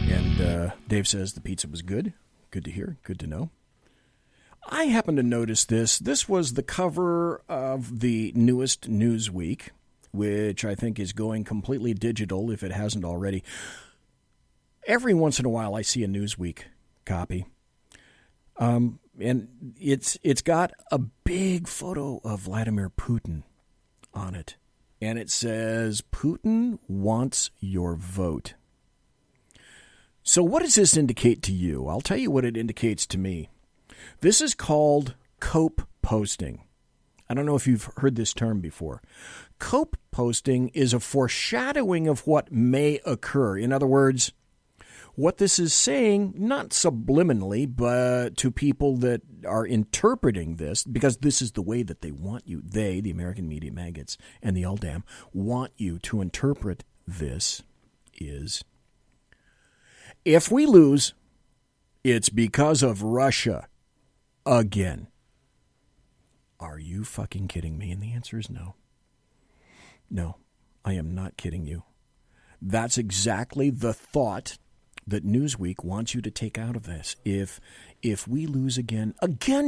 And Dave says the pizza was good. Good to hear. Good to know. I happened to notice this. This was the cover of the newest Newsweek, which I think is going completely digital if it hasn't already. Every once in a while I see a Newsweek copy. And it's got a big photo of Vladimir Putin on it. And it says, Putin wants your vote. So what does this indicate to you? I'll tell you what it indicates to me. This is called cope posting. I don't know if you've heard this term before. Cope posting is a foreshadowing of what may occur. In other words, what this is saying, not subliminally, but to people that are interpreting this, because this is the way that they want you, the American media maggots, and the LDAM, want you to interpret this is, if we lose, it's because of Russia again. Are you fucking kidding me? And the answer is no. No, I am not kidding you. That's exactly the thought that Newsweek wants you to take out of this. If we lose again,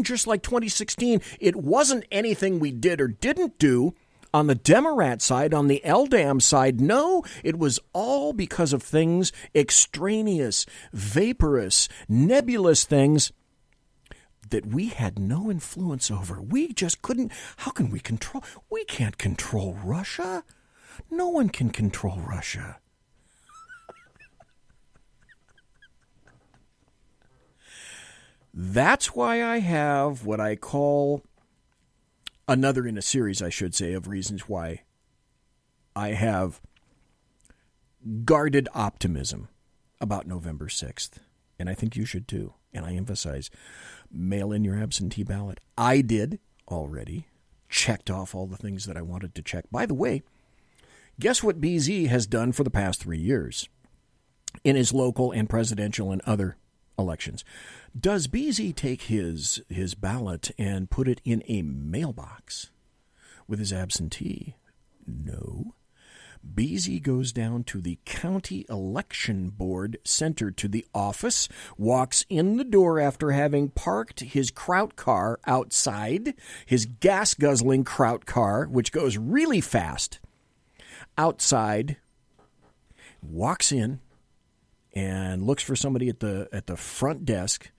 just like 2016, it wasn't anything we did or didn't do on the Democrat side, on the LDAM side. No, it was all because of things extraneous, vaporous, nebulous things that we had no influence over. We just couldn't. How can we control? We can't control Russia. No one can control Russia. That's why I have what I call another in a series, I should say, of reasons why I have guarded optimism about November 6th. And I think you should too. And I emphasize, mail in your absentee ballot. I did already. Checked off all the things that I wanted to check. By the way, guess what BZ has done for the past 3 years in his local and presidential and other elections? Does BZ take his ballot and put it in a mailbox with his absentee? No. BZ goes down to the county election board center, to the office, walks in the door after having parked his Kraut car outside, his gas-guzzling Kraut car, which goes really fast, outside, walks in, and looks for somebody at the front desk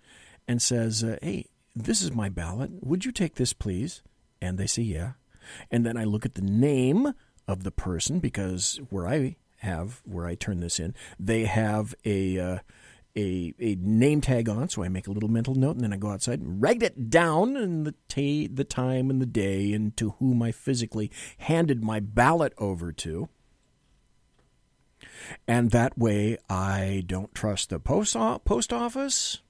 and says, hey, this is my ballot. Would you take this, please? And they say, yeah. And then I look at the name of the person, because where I turn this in, they have a a name tag on, so I make a little mental note, and then I go outside and write it down and the time and the day and to whom I physically handed my ballot over to. And that way I don't trust the post office.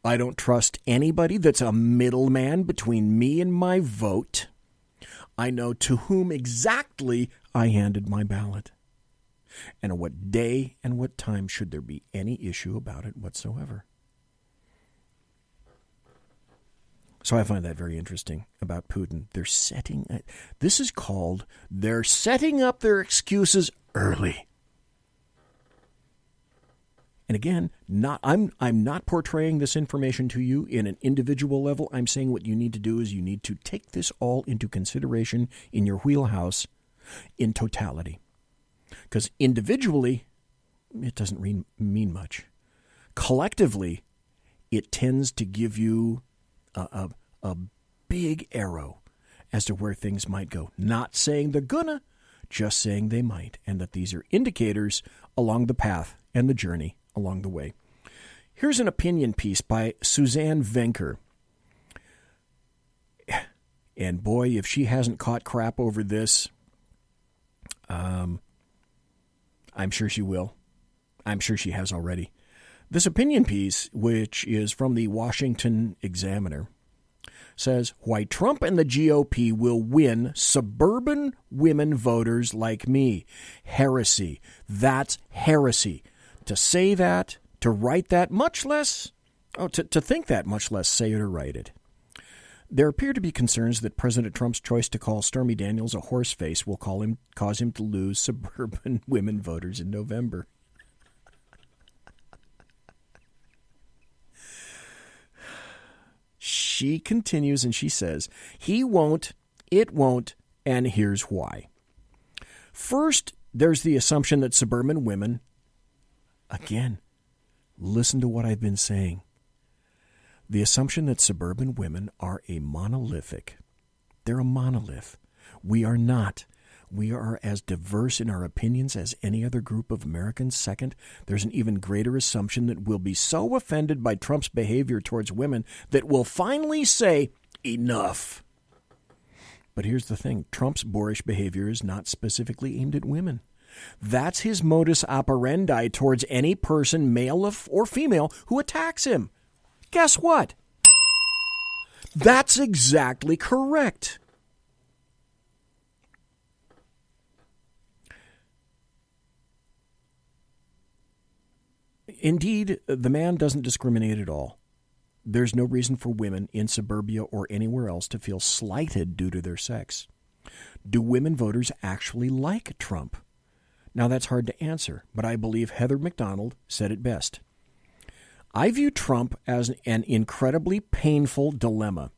I don't trust anybody that's a middleman between me and my vote. I know to whom exactly I handed my ballot. And on what day and what time should there be any issue about it whatsoever. So I find that very interesting about Putin. They're setting up their excuses early. And again, I'm not portraying this information to you in an individual level. I'm saying what you need to do is you need to take this all into consideration in your wheelhouse in totality. Because individually, it doesn't mean much. Collectively, it tends to give you a big arrow as to where things might go. Not saying they're gonna, just saying they might. And that these are indicators along the path and the journey along the way. Here's an opinion piece by Suzanne Venker. And boy, if she hasn't caught crap over this, I'm sure she will. I'm sure she has already. This opinion piece, which is from the Washington Examiner, says, why Trump and the GOP will win suburban women voters like me. Heresy. That's heresy. To say that, to write that, much less, to think that, much less say it or write it. There appear to be concerns that President Trump's choice to call Stormy Daniels a horseface will cause him to lose suburban women voters in November. She continues and she says, he won't, it won't, and here's why. First, there's the assumption that suburban women, again, listen to what I've been saying. The assumption that suburban women are a monolithic. They're a monolith. We are not. We are as diverse in our opinions as any other group of Americans. Second, there's an even greater assumption that we'll be so offended by Trump's behavior towards women that we'll finally say, enough. But here's the thing. Trump's boorish behavior is not specifically aimed at women. That's his modus operandi towards any person, male or female, who attacks him. Guess what? That's exactly correct. Indeed, the man doesn't discriminate at all. There's no reason for women in suburbia or anywhere else to feel slighted due to their sex. Do women voters actually like Trump? Now, that's hard to answer, but I believe Heather McDonald said it best. I view Trump as an incredibly painful dilemma.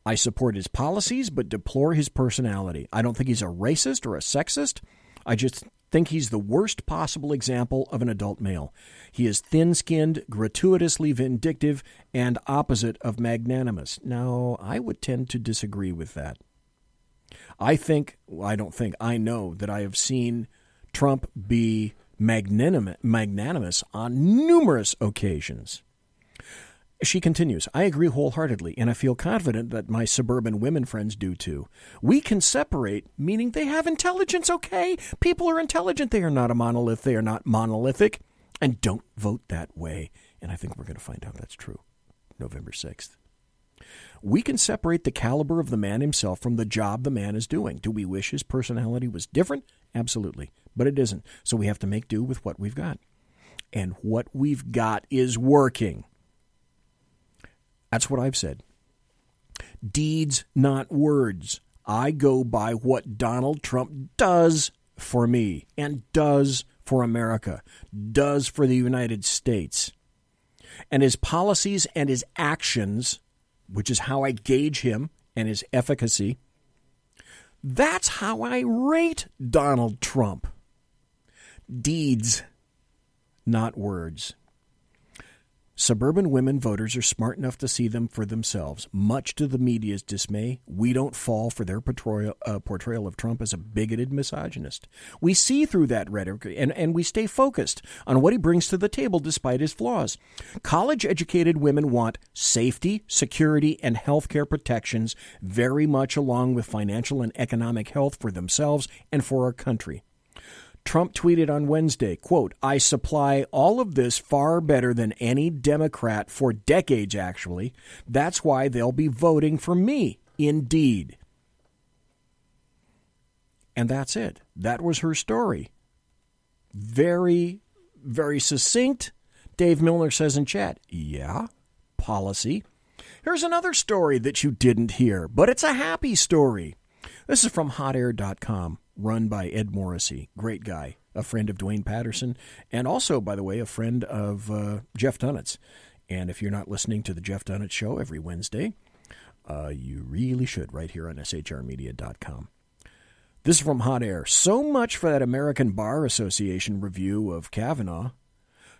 I support his policies, but deplore his personality. I don't think he's a racist or a sexist. I just think he's the worst possible example of an adult male. He is thin-skinned, gratuitously vindictive, and opposite of magnanimous. Now, I would tend to disagree with that. I know that I have seen Trump be magnanimous on numerous occasions. She continues, I agree wholeheartedly, and I feel confident that my suburban women friends do too. We can separate, meaning they have intelligence, okay? People are intelligent. They are not a monolith. They are not monolithic. And don't vote that way. And I think we're going to find out that's true November 6th. We can separate the caliber of the man himself from the job the man is doing. Do we wish his personality was different? Absolutely. But it isn't. So we have to make do with what we've got. And what we've got is working. That's what I've said. Deeds, not words. I go by what Donald Trump does for me and does for America, does for the United States. And his policies and his actions, which is how I gauge him and his efficacy, that's how I rate Donald Trump. Deeds, not words. Suburban women voters are smart enough to see them for themselves. Much to the media's dismay, we don't fall for their portrayal of Trump as a bigoted misogynist. We see through that rhetoric, and we stay focused on what he brings to the table despite his flaws. College-educated women want safety, security, and health care protections, very much along with financial and economic health for themselves and for our country. Trump tweeted on Wednesday, quote, "I supply all of this far better than any Democrat for decades, actually. That's why they'll be voting for me, indeed." And that's it. That was her story. Very, very succinct. Dave Milner says in chat, yeah, policy. Here's another story that you didn't hear, but it's a happy story. This is from hotair.com. Run by Ed Morrissey. Great guy, a friend of Dwayne Patterson, and also, by the way, a friend of Jeff Dunnett's. And if you're not listening to the Jeff Dunnett Show every Wednesday, you really should, right here on SHRmedia.com. This is from Hot Air. So much for that American Bar Association review of Kavanaugh,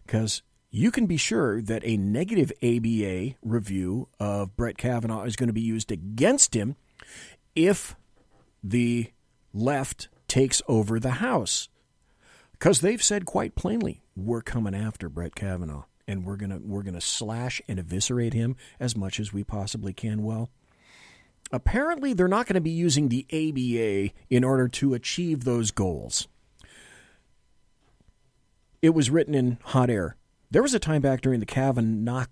because you can be sure that a negative ABA review of Brett Kavanaugh is going to be used against him if the left takes over the House, because they've said quite plainly, we're coming after Brett Kavanaugh, and we're gonna slash and eviscerate him as much as we possibly can. Well, apparently they're not going to be using the ABA in order to achieve those goals. It was written in Hot Air. There was a time back during the Kavanaugh,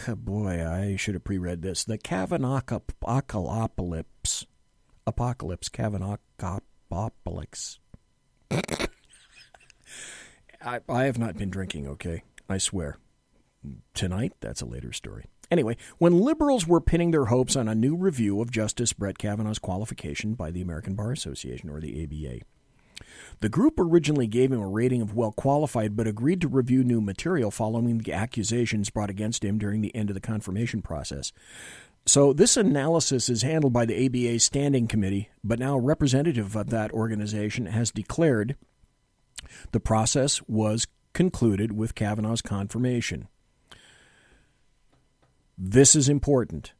boy, I should have pre-read this, the Kavanaugh apocalypse. Kavanaugh apocalypse. I have not been drinking, okay? I swear. Tonight, that's a later story. Anyway, when liberals were pinning their hopes on a new review of Justice Brett Kavanaugh's qualification by the American Bar Association, or the ABA, the group originally gave him a rating of well qualified, but agreed to review new material following the accusations brought against him during the end of the confirmation process. So this analysis is handled by the ABA's standing committee, but now a representative of that organization has declared the process was concluded with Kavanaugh's confirmation. This is important,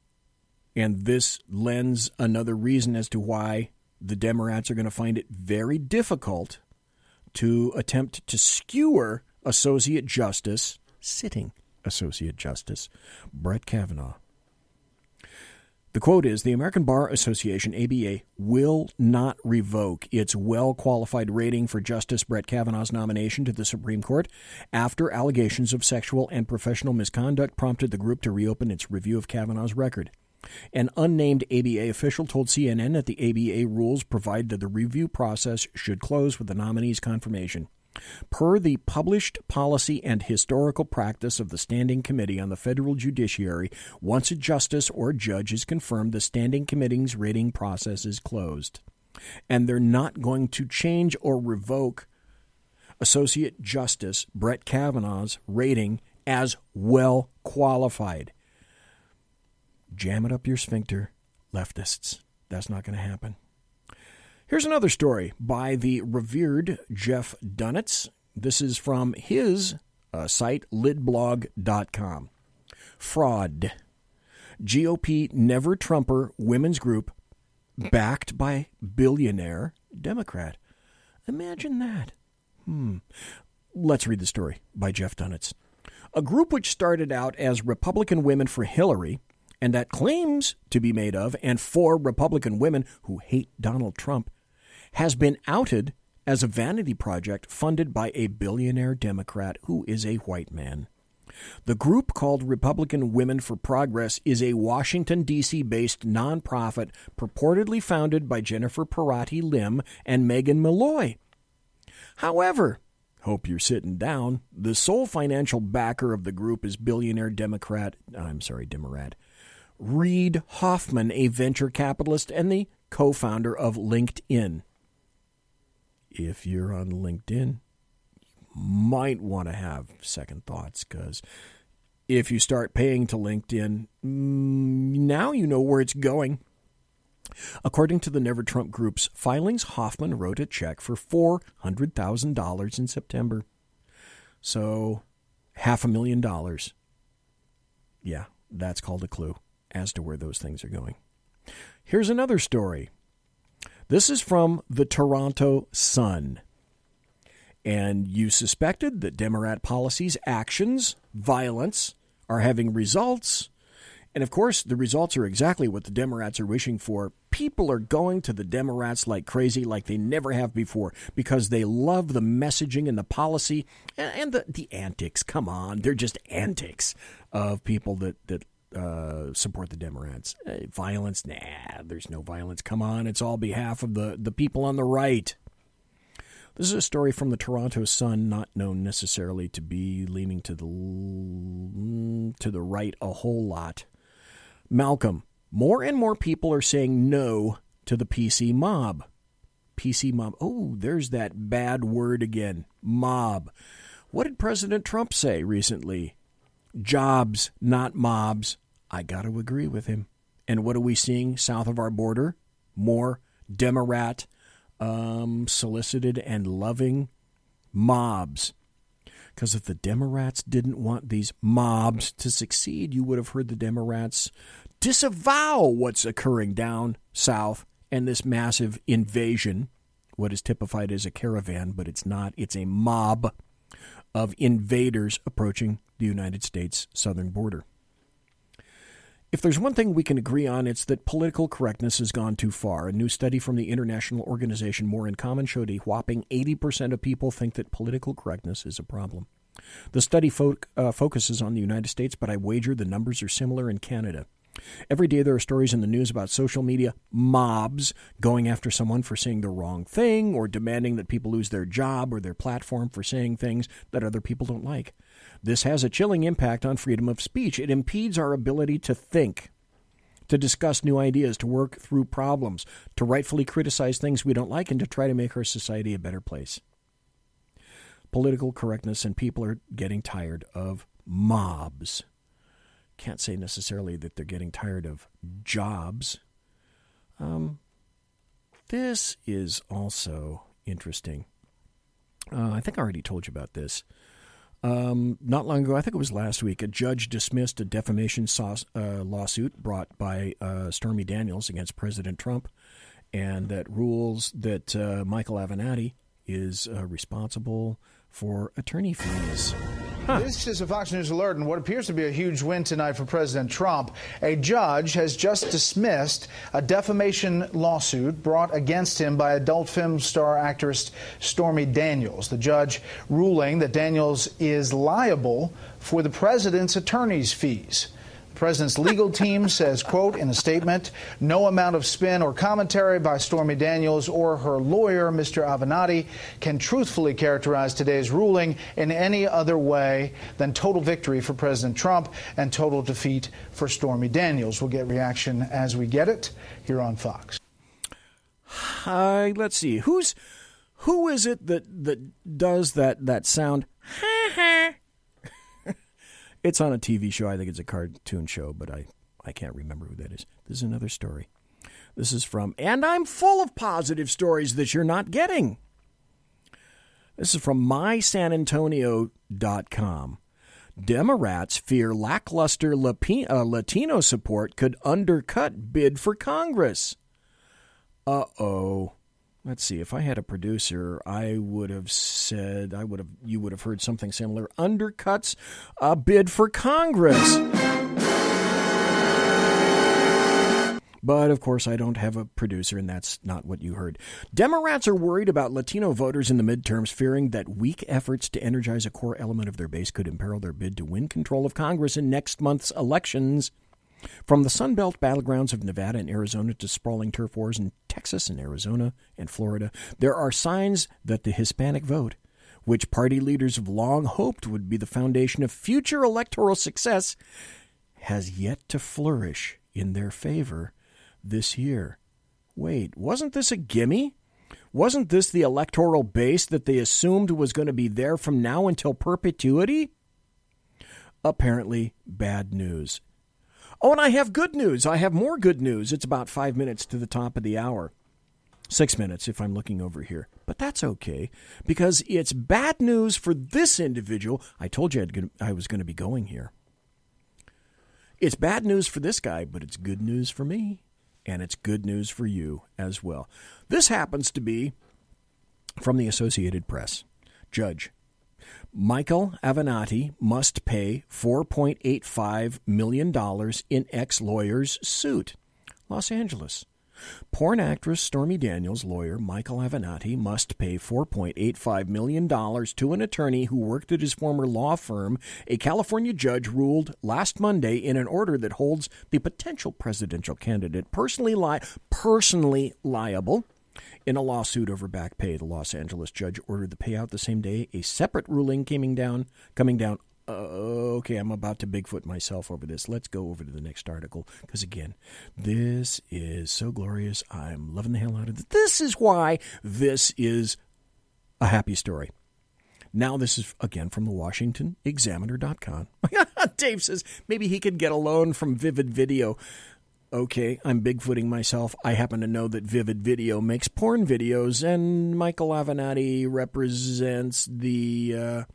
and this lends another reason as to why the Democrats are going to find it very difficult to attempt to skewer sitting Associate Justice Brett Kavanaugh. The quote is, the American Bar Association, ABA, will not revoke its well-qualified rating for Justice Brett Kavanaugh's nomination to the Supreme Court after allegations of sexual and professional misconduct prompted the group to reopen its review of Kavanaugh's record. An unnamed ABA official told CNN that the ABA rules provide that the review process should close with the nominee's confirmation. Per the published policy and historical practice of the Standing Committee on the Federal Judiciary, once a justice or judge is confirmed, the Standing Committee's rating process is closed. And they're not going to change or revoke Associate Justice Brett Kavanaugh's rating as well qualified. Jam it up your sphincter, leftists. That's not going to happen. Here's another story by the revered Jeff Dunnett. This is from his site, lidblog.com. Fraud. GOP Never Trumper women's group backed by billionaire Democrat. Imagine that. Let's read the story by Jeff Dunnett. A group which started out as Republican Women for Hillary, and that claims to be made of and for Republican women who hate Donald Trump, has been outed as a vanity project funded by a billionaire Democrat who is a white man. The group, called Republican Women for Progress, is a Washington, D.C.-based nonprofit purportedly founded by Jennifer Parati Lim and Megan Malloy. However, hope you're sitting down, the sole financial backer of the group is billionaire Democrat Reid Hoffman, a venture capitalist and the co-founder of LinkedIn. If you're on LinkedIn, you might want to have second thoughts, because if you start paying to LinkedIn, now you know where it's going. According to the Never Trump Group's filings, Hoffman wrote a check for $400,000 in September. So $500,000. Yeah, that's called a clue as to where those things are going. Here's another story. This is from the Toronto Sun. And you suspected that Democrat policies, actions, violence are having results. And of course, the results are exactly what the Democrats are wishing for. People are going to the Democrats like crazy, like they never have before, because they love the messaging and the policy and the antics. Come on, they're just antics of people that support the Democrats. Violence? Nah, there's no violence. Come on, it's all behalf of the people on the right. This is a story from the Toronto Sun, not known necessarily to be leaning to the right a whole lot. Malcolm, more and more people are saying no to the PC mob. PC mob. Oh, there's that bad word again. Mob. What did President Trump say recently? Jobs, not mobs. I got to agree with him. And what are we seeing south of our border? More Democrat solicited and loving mobs. Because if the Democrats didn't want these mobs to succeed, you would have heard the Democrats disavow what's occurring down south and this massive invasion, what is typified as a caravan, but it's not. It's a mob of invaders approaching the United States southern border. If there's one thing we can agree on, it's that political correctness has gone too far. A new study from the international organization More in Common showed a whopping 80% of people think that political correctness is a problem. The study focuses on the United States, but I wager the numbers are similar in Canada. Every day there are stories in the news about social media mobs going after someone for saying the wrong thing or demanding that people lose their job or their platform for saying things that other people don't like. This has a chilling impact on freedom of speech. It impedes our ability to think, to discuss new ideas, to work through problems, to rightfully criticize things we don't like, and to try to make our society a better place. Political correctness, and people are getting tired of mobs. Can't say necessarily that they're getting tired of jobs. This is also interesting. I think I already told you about this. Not long ago, I think it was last week, a judge dismissed a defamation lawsuit brought by Stormy Daniels against President Trump, and that rules that Michael Avenatti is responsible for attorney fees. This is a Fox News alert, and what appears to be a huge win tonight for President Trump. A judge has just dismissed a defamation lawsuit brought against him by adult film star actress Stormy Daniels. The judge ruling that Daniels is liable for the president's attorney's fees. The president's legal team says, quote, in a statement, no amount of spin or commentary by Stormy Daniels or her lawyer, Mr. Avenatti, can truthfully characterize today's ruling in any other way than total victory for President Trump and total defeat for Stormy Daniels. We'll get reaction as we get it here on Fox. Let's see. Who is it that does that sound? It's on a TV show. I think it's a cartoon show, but I can't remember who that is. This is another story. This is from, and I'm full of positive stories that you're not getting. This is from mysanantonio.com. Democrats fear lackluster Latino support could undercut bid for Congress. Uh-oh. Let's see. If I had a producer, you would have heard something similar. Undercuts a bid for Congress. But, of course, I don't have a producer, and that's not what you heard. Democrats are worried about Latino voters in the midterms, fearing that weak efforts to energize a core element of their base could imperil their bid to win control of Congress in next month's elections. From the Sunbelt battlegrounds of Nevada and Arizona to sprawling turf wars in Texas and Arizona and Florida, there are signs that the Hispanic vote, which party leaders have long hoped would be the foundation of future electoral success, has yet to flourish in their favor this year. Wait, wasn't this a gimme? Wasn't this the electoral base that they assumed was going to be there from now until perpetuity? Apparently, bad news. Oh, and I have good news. I have more good news. It's about 5 minutes to the top of the hour. 6 minutes if I'm looking over here. But that's okay, because it's bad news for this individual. I told you I was going to be going here. It's bad news for this guy, but it's good news for me, and it's good news for you as well. This happens to be from the Associated Press. Judge Michael Avenatti must pay $4.85 million in ex-lawyer's suit. Los Angeles. Porn actress Stormy Daniels' lawyer, Michael Avenatti, must pay $4.85 million to an attorney who worked at his former law firm. A California judge ruled last Monday in an order that holds the potential presidential candidate personally liable in a lawsuit over back pay. The Los Angeles judge ordered the payout the same day. A separate ruling coming down. Okay, I'm about to Bigfoot myself over this. Let's go over to the next article, because again, this is so glorious. I'm loving the hell out of it. This is why this is a happy story. Now this is, again, from the WashingtonExaminer.com. Dave says maybe he could get a loan from Vivid Video. Okay, I'm Bigfooting myself. I happen to know that Vivid Video makes porn videos, and Michael Avenatti represents the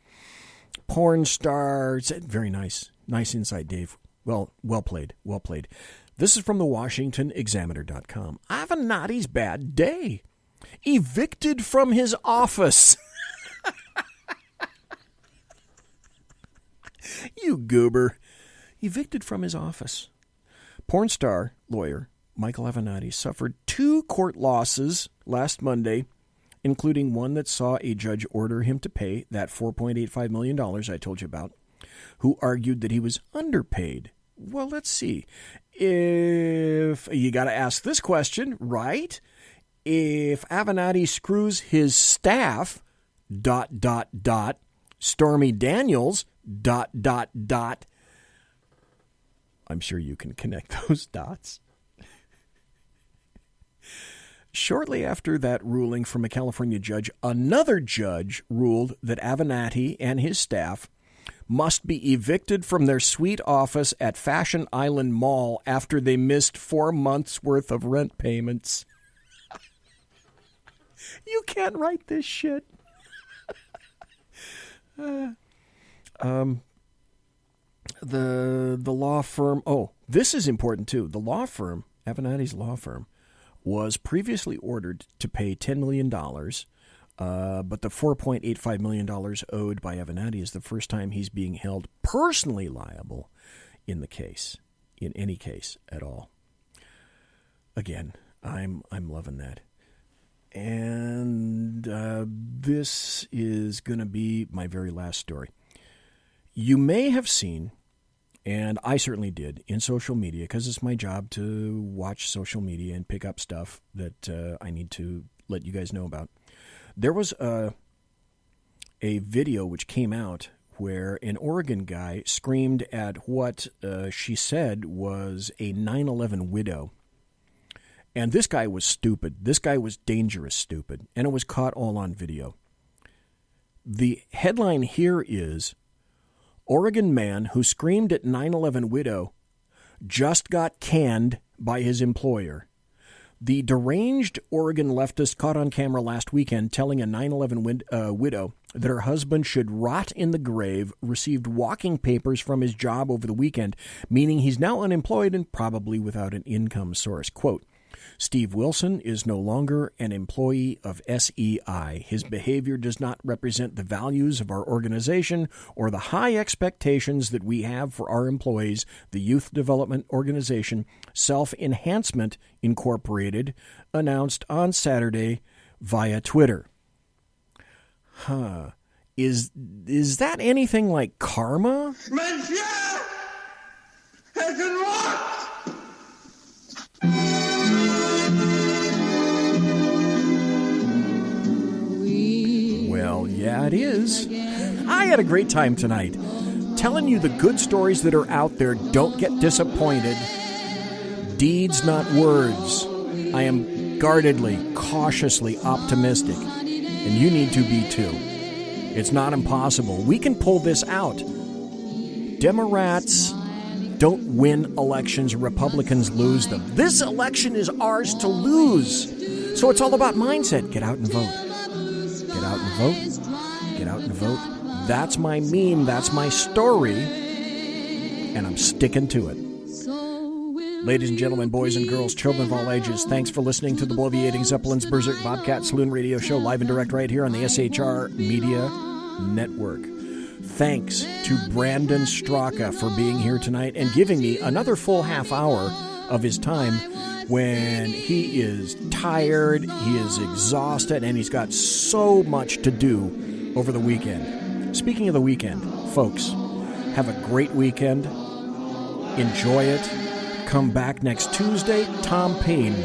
porn stars. Very nice. Nice insight, Dave. Well played. Well played. This is from the WashingtonExaminer.com. Avenatti's bad day. Evicted from his office. You goober. Evicted from his office. Porn star lawyer Michael Avenatti suffered 2 court losses last Monday, including one that saw a judge order him to pay that $4.85 million I told you about, who argued that he was underpaid. Well, let's see. If you got to ask this question, right? If Avenatti screws his staff, ... Stormy Daniels, ... I'm sure you can connect those dots. Shortly after that ruling from a California judge, another judge ruled that Avenatti and his staff must be evicted from their suite office at Fashion Island Mall after they missed 4 months' worth of rent payments. You can't write this shit. The law firm, this is important too. The law firm, Avenatti's law firm, was previously ordered to pay $10 million, but the $4.85 million owed by Avenatti is the first time he's being held personally liable in the case, in any case at all. Again, I'm loving that. And this is going to be my very last story. You may have seen, and I certainly did, in social media, because it's my job to watch social media and pick up stuff that I need to let you guys know about. There was a video which came out where an Oregon guy screamed at what she said was a 9/11 widow. And this guy was stupid. This guy was dangerous stupid. And it was caught all on video. The headline here is, Oregon man who screamed at 9/11 widow just got canned by his employer. The deranged Oregon leftist caught on camera last weekend telling a 9/11 widow that her husband should rot in the grave received walking papers from his job over the weekend, meaning he's now unemployed and probably without an income source. Quote, Steve Wilson is no longer an employee of SEI. His behavior does not represent the values of our organization or the high expectations that we have for our employees, the youth development organization Self-Enhancement Incorporated announced on Saturday via Twitter. Is that anything like karma? Monsieur has been locked! Well, yeah, it is. I had a great time tonight. Telling you the good stories that are out there. Don't get disappointed. Deeds, not words. I am guardedly, cautiously optimistic. And you need to be too. It's not impossible. We can pull this out. Democrats don't win elections. Republicans lose them. This election is ours to lose. So it's all about mindset. Get out and vote. Get out and vote. Get out and vote. That's my meme. That's my story. And I'm sticking to it. Ladies and gentlemen, boys and girls, children of all ages, thanks for listening to the Bloviating Zeppelin's Berserk Bobcat Saloon radio show, live and direct right here on the SHR Media Network. Thanks to Brandon STRAKA for being here tonight and giving me another full half hour of his time when he is tired, he is exhausted, and he's got so much to do over the weekend. Speaking of the weekend, folks, have a great weekend. Enjoy it. Come back next Tuesday. Tom Payne,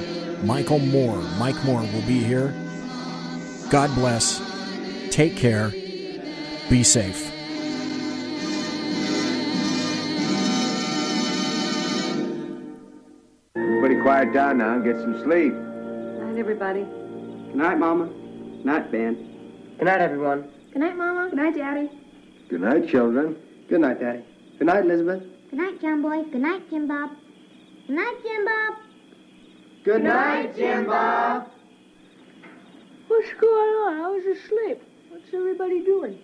Mike Moore will be here. God bless. Take care. Be safe. Everybody quiet down now and get some sleep. Good night, everybody. Good night, Mama. Good night, Ben. Good night, everyone. Good night, Mama. Good night, Daddy. Good night, children. Good night, Daddy. Good night, Elizabeth. Good night, John Boy. Good night, Jim Bob. Good night, Jim Bob. Good night, Jim Bob. What's going on? I was asleep. What's everybody doing?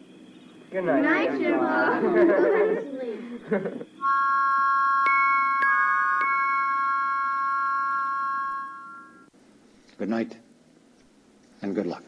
Good night, Jim Bob. Go to sleep. Good night, and good luck.